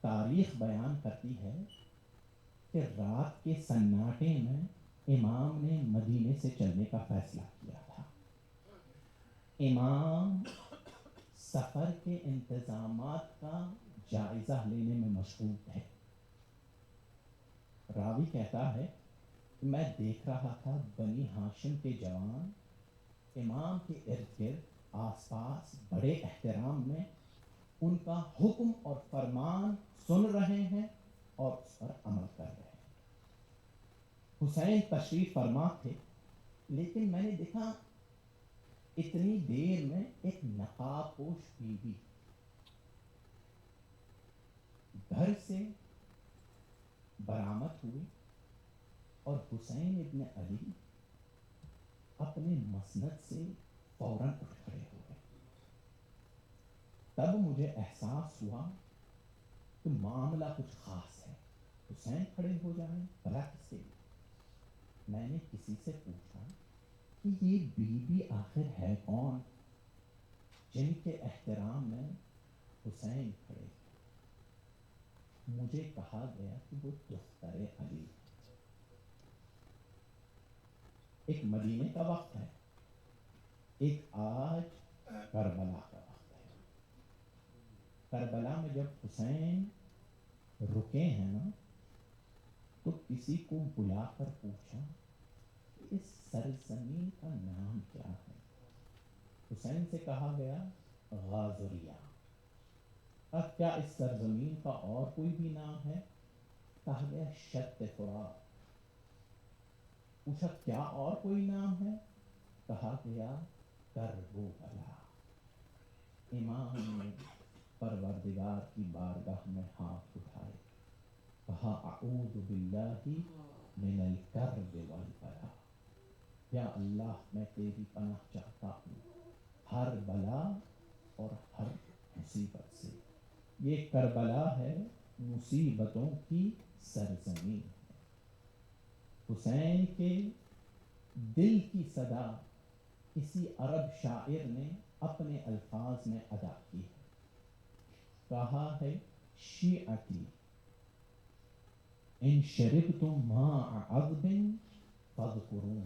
تاریخ بیان کرتی ہے کہ رات کے سناٹے میں امام نے مدینے سے چلنے کا فیصلہ کیا تھا. امام سفر کے انتظامات کا جائزہ لینے میں مشغول تھے. راوی کہتا ہے کہ میں دیکھ رہا تھا بنی ہاشم کے جوان امام کے ارد گرد آس پاس بڑے احترام میں ان کا حکم اور فرمان سن رہے ہیں اور اس پر عمل کر رہے ہیں. حسین تشریف فرما تھے، لیکن میں نے دیکھا اتنی دیر میں ایک نقاب پوش بیوی گھر سے برآمد ہوئی اور حسین ابن علی اپنے مسند سے فوراً اٹھ کھڑے ہو گئے. تب مجھے احساس ہوا کہ معاملہ کچھ خاص ہے. حسین کھڑے ہو جائیں بھلا کس کے لیے؟ میں نے کسی سے پوچھا کہ یہ بی بی آخر ہے کون جن کے احترام میں حسین کھڑے؟ مجھے کہا گیا کہ وہ دختر علی. ایک مدینے کا وقت ہے، ایک آج کربلا کا وقت ہے. کربلا میں جب حسین رکے ہیں نا تو کسی کو بلا کر پوچھا کہ اس سرزمین کا نام کیا ہے؟ حسین سے کہا گیا غازریہ. اب کیا اس سرزمین کا اور کوئی بھی نام ہے؟ کہا گیا شط فرات. پوچھا کیا اور کوئی نام ہے؟ کہا گیا کربلا. امام نے پروردگار کی بارگاہ میں ہاتھ اٹھائے، کہا اعوذ باللہ من الکرب والبلا. یا اللہ میں تیری پناہ چاہتا ہوں ہر بلا اور ہر مصیبت سے. یہ کربلا ہے، مصیبتوں کی سرزمین ہے. حسین کے دل کی صدا کسی عرب شاعر نے اپنے الفاظ میں ادا کی ہے. کہا ہے شیعتی ان شربتم ماء عذب فاذکرونی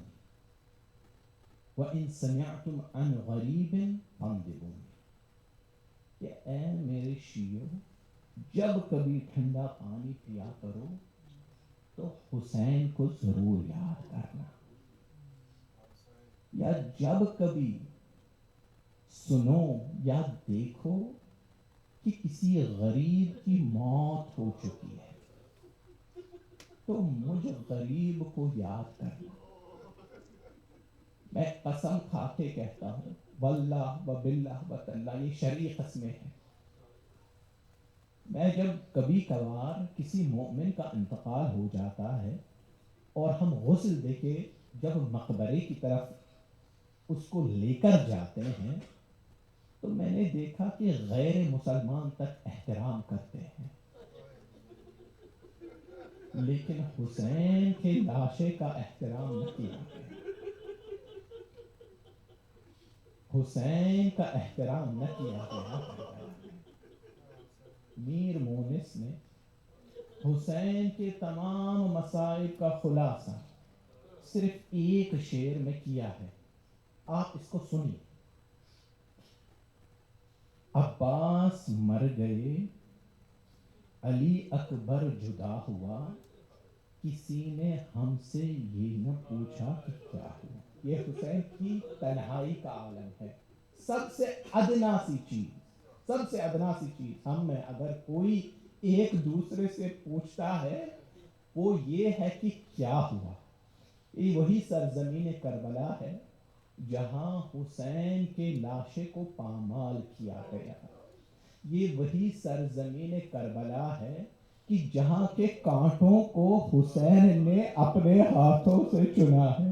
وان سمعتم عن غریب فانذرونی. کہ اے میرے شیعو، جب کبھی ٹھنڈا پانی پیا کرو تو حسین کو ضرور یاد کرنا، یا جب کبھی سنو یا دیکھو کہ کسی غریب کی موت ہو چکی ہے تو مجھ غریب کو یاد کرنا. میں قسم کھا کے کہتا ہوں، واللہ و باللہ و تاللہ، یہ شرعی قسمیں ہیں. میں جب کبھی کبھار کسی مومن کا انتقال ہو جاتا ہے اور ہم غسل دے کے جب مقبرے کی طرف اس کو لے کر جاتے ہیں تو میں نے دیکھا کہ غیر مسلمان تک احترام کرتے ہیں، لیکن حسین کے لاشے کا احترام نہ کیا گیا. حسین کا احترام نہ کیا گیا. میر مونس نے حسین کے تمام مسائل کا خلاصہ صرف ایک شعر میں کیا ہے. آپ اس کو سنیے. عباس مر گئے، علی اکبر جدا ہوا، کسی نے ہم سے یہ نہ پوچھا کہ کیا ہوا. یہ حسین کی تنہائی کا عالم ہے. سب سے ادنا سی چیز ہم میں اگر کوئی ایک دوسرے سے پوچھتا ہے وہ یہ ہے کہ کیا ہوا. یہ وہی سرزمین کربلا ہے جہاں حسین کے لاشے کو پامال کیا گیا. یہ وہی سرزمین کربلا ہے کہ جہاں کے کانٹوں کو حسین نے اپنے ہاتھوں سے چنا ہے.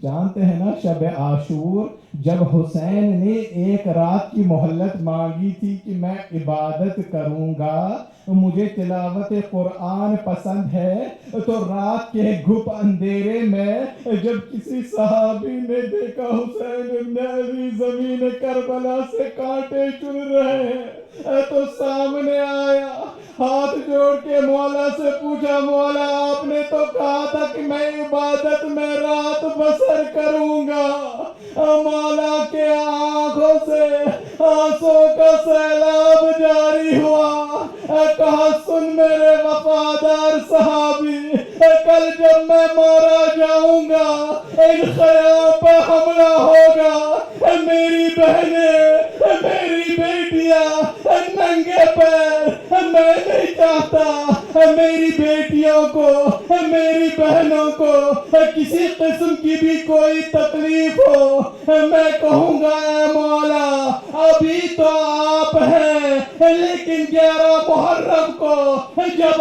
جانتے ہیں نا شب عاشور جب حسین نے ایک رات کی مہلت مانگی تھی کہ میں عبادت کروں گا، مجھے تلاوت قرآن پسند ہے، تو رات کے گھپ اندھیرے میں جب کسی صحابی نے دیکھا حسین ابن علی زمین کربلا سے کانٹے چن رہے ہیں تو سامنے آیا، ہاتھ جوڑ کے مولا سے پوچھا، مولا آپ نے تو کہا تھا کہ میں عبادت میں رات بسر کروں گا. مولا کے آنکھوں سے آنسوں کا سیلاب جاری ہوا. کہا سن میرے وفادار صحابی، کل جب میں مارا جاؤں گا، ان خیام پہ حملہ ہوگا، میری بہنیں، میری بیٹیاں ننگے پیر، میں نہیں چاہتا میری بیٹیوں کو، میری بہنوں کو کسی قسم کی بھی کوئی تکلیف ہو. میں کہوں گا اے مولا ابھی تو آپ ہیں، لیکن 11 محرم کو جب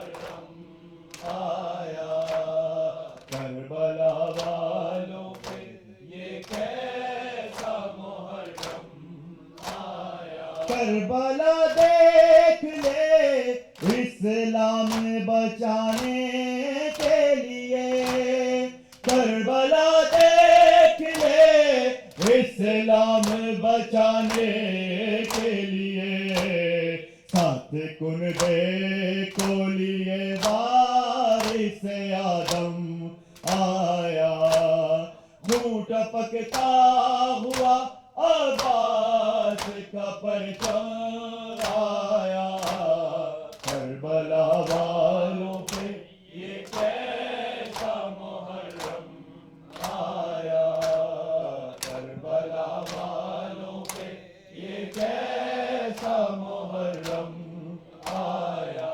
بچانے کے لیے کربلا دیکھ لے اسلام بچانے کے لیے سات کنبے کو لیے وارث آدم آیا خون ٹپکتا ہوا عباس کا پرچم آیا کربلا والوں پہ یہ کیسا محرم آیا کربلا والوں پہ یہ کیسا محرم آیا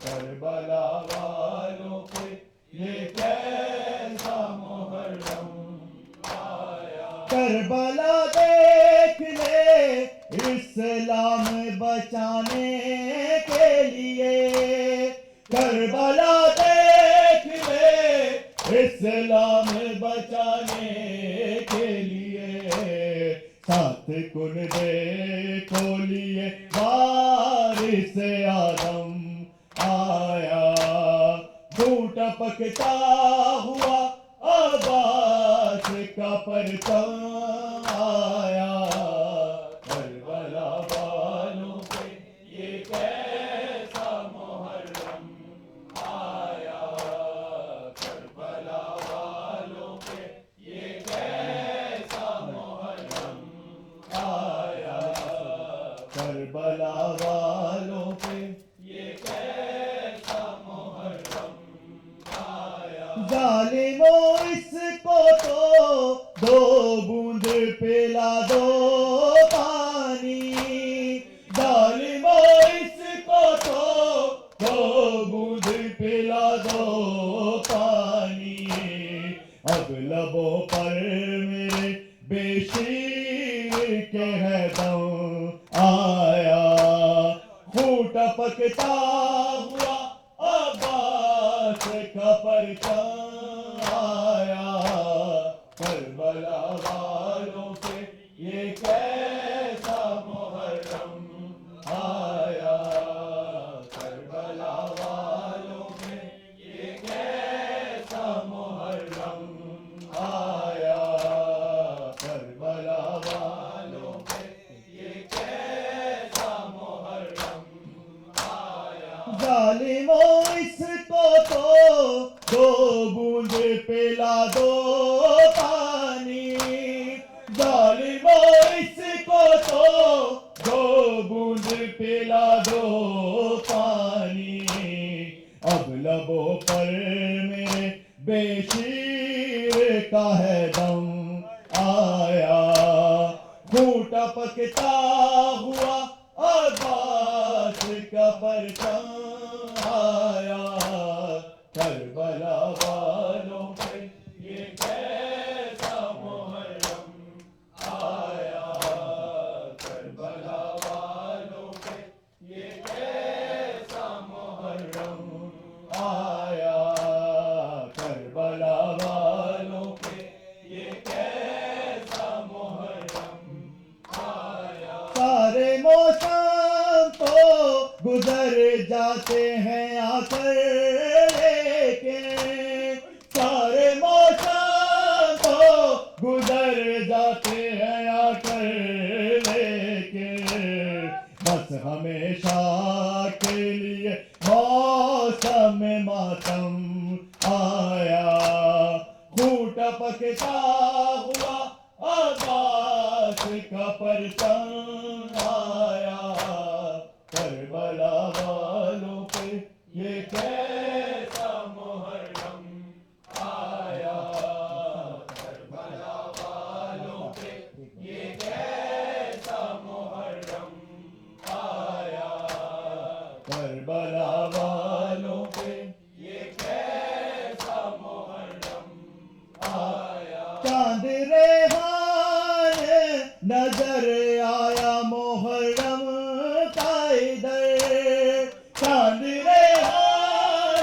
کربلا والوں پہ یہ کیسا محرم آیا کربلا دیکھ لے اسلام بچانے کے لیے کربلا دیکھ لے اسلام بچانے کے لیے سات کنبے کو لیے وارث آدم آیا خون ٹپکتا ہوا عباس کا پرچم آیا کربلا والوں پہ یہ کیسا محرم آیا کربلا والوں پہ یہ کیسا محرم آیا کربلا والوں پہ یہ کیسا محرم آیا ظالموں اس کو تو دو بوند پلا دو پانی ظالموں اس کو تو دو بوند پلا دو پانی اب لبوں پر میرے بے شیر کے ہے دم آیا خون ٹپکتا ہوا عباس کا پرچم آیا کربلا والوں پہ یہ کیسا محرم آیا کربلا والوں پہ یہ کیسا محرم آیا کربلا والوں پہ یہ کیسا محرم آیا ظالموں اس کو تو دو بوند پلا دو پانی ظالموں اس کو تو دو بوند پلا دو پانی اب لبوں پر میرے بے شیر کا ہے دم آیا خون ٹپکتا ہوا عباس کا پرچم آیا کربلا والوں پہ یہ کیسا محرم آیا کربلا والوں پہ یہ کیسا محرم آیا کربلا والوں پہ یہ کیسا محرم آیا سارے موسم تو گزر جاتے ہیں آ کر لیکن سارے موسم تو گزر جاتے ہیں آ کر لیکن بس ہمیشہ کے لیے موسم ماتم آیا خون ٹپکتا ہوا عباس کا پرچم آیا کربلا والوں پہ یہ کیسا محرم آیا کربلا والوں پہ یہ کیسا محرم آیا کربلا والوں پہ یہ کیسا محرم آیا چاند ریحان نظر آیا محرم کا ادھر چاند ریحان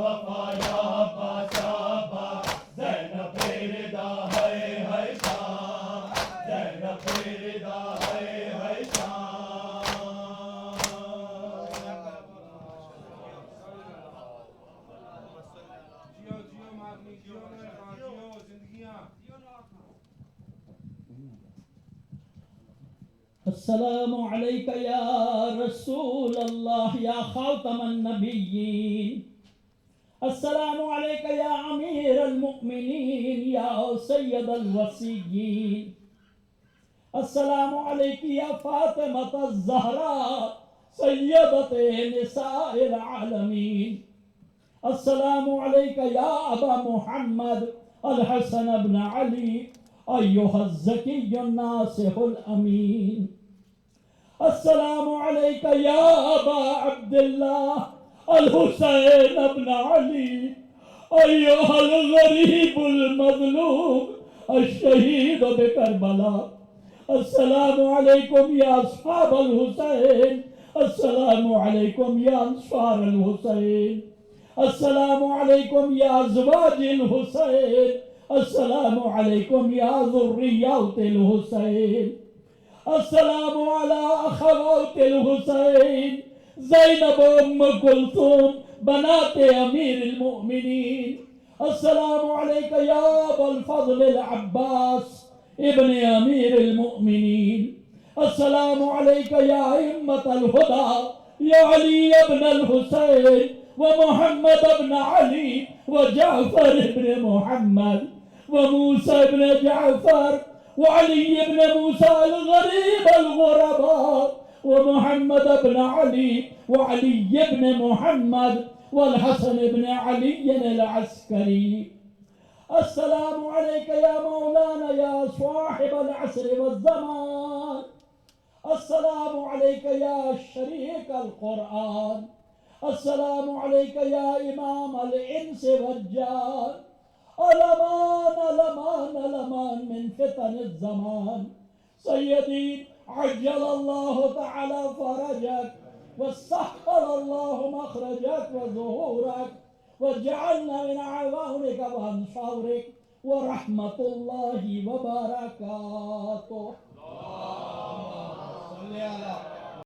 وفا یا عباس یا عباس زینب رضا ہے شام زینب رضا ہے شام جیو جیو مارنی جیو جیو زندگیاں السلام عليك يا رسول الله يا خاتم النبيين السلام عليك يا أمير المؤمنين يا سيد الوصيين السلام عليك يا فاطمة الزهراء سيدة نساء العالمين السلام عليك يا أبا محمد الحسن بن علي أيها الزكي الناصح الأمين السلام عليك يا أبا عبد الله الحسين بن علي أيها الغريب المظلوم الشهيد بكربلاء السلام عليكم يا أصحاب الحسين السلام عليكم يا أنصار الحسين السلام عليكم يا أزواج الحسين السلام عليكم يا ذريات الحسين السلام على أخوات الحسين زينب أم كلثوم بنات أمير المؤمنين السلام عليك يا أبا الفضل العباس ابن أمير المؤمنين السلام عليك يا أئمة الهدى يا علي بن الحسين ومحمد بن علي وجعفر بن محمد وموسى بن جعفر وعلي بن موسى الغريب الغرباء ومحمد بن علي وعلي بن محمد والحسن بن علي العسكري السلام عليك يا مولانا يا صاحب العصر والزمان السلام عليك يا شريك القرآن السلام عليك يا إمام الإنس والجان الأمان الأمان الأمان من فتن الزمان سيدي عجل الله تعالى فرجك وسهل الله مخرجك وظهورك وجعلنا من عوانك وأنصارك ورحمة الله وبركاته. صل على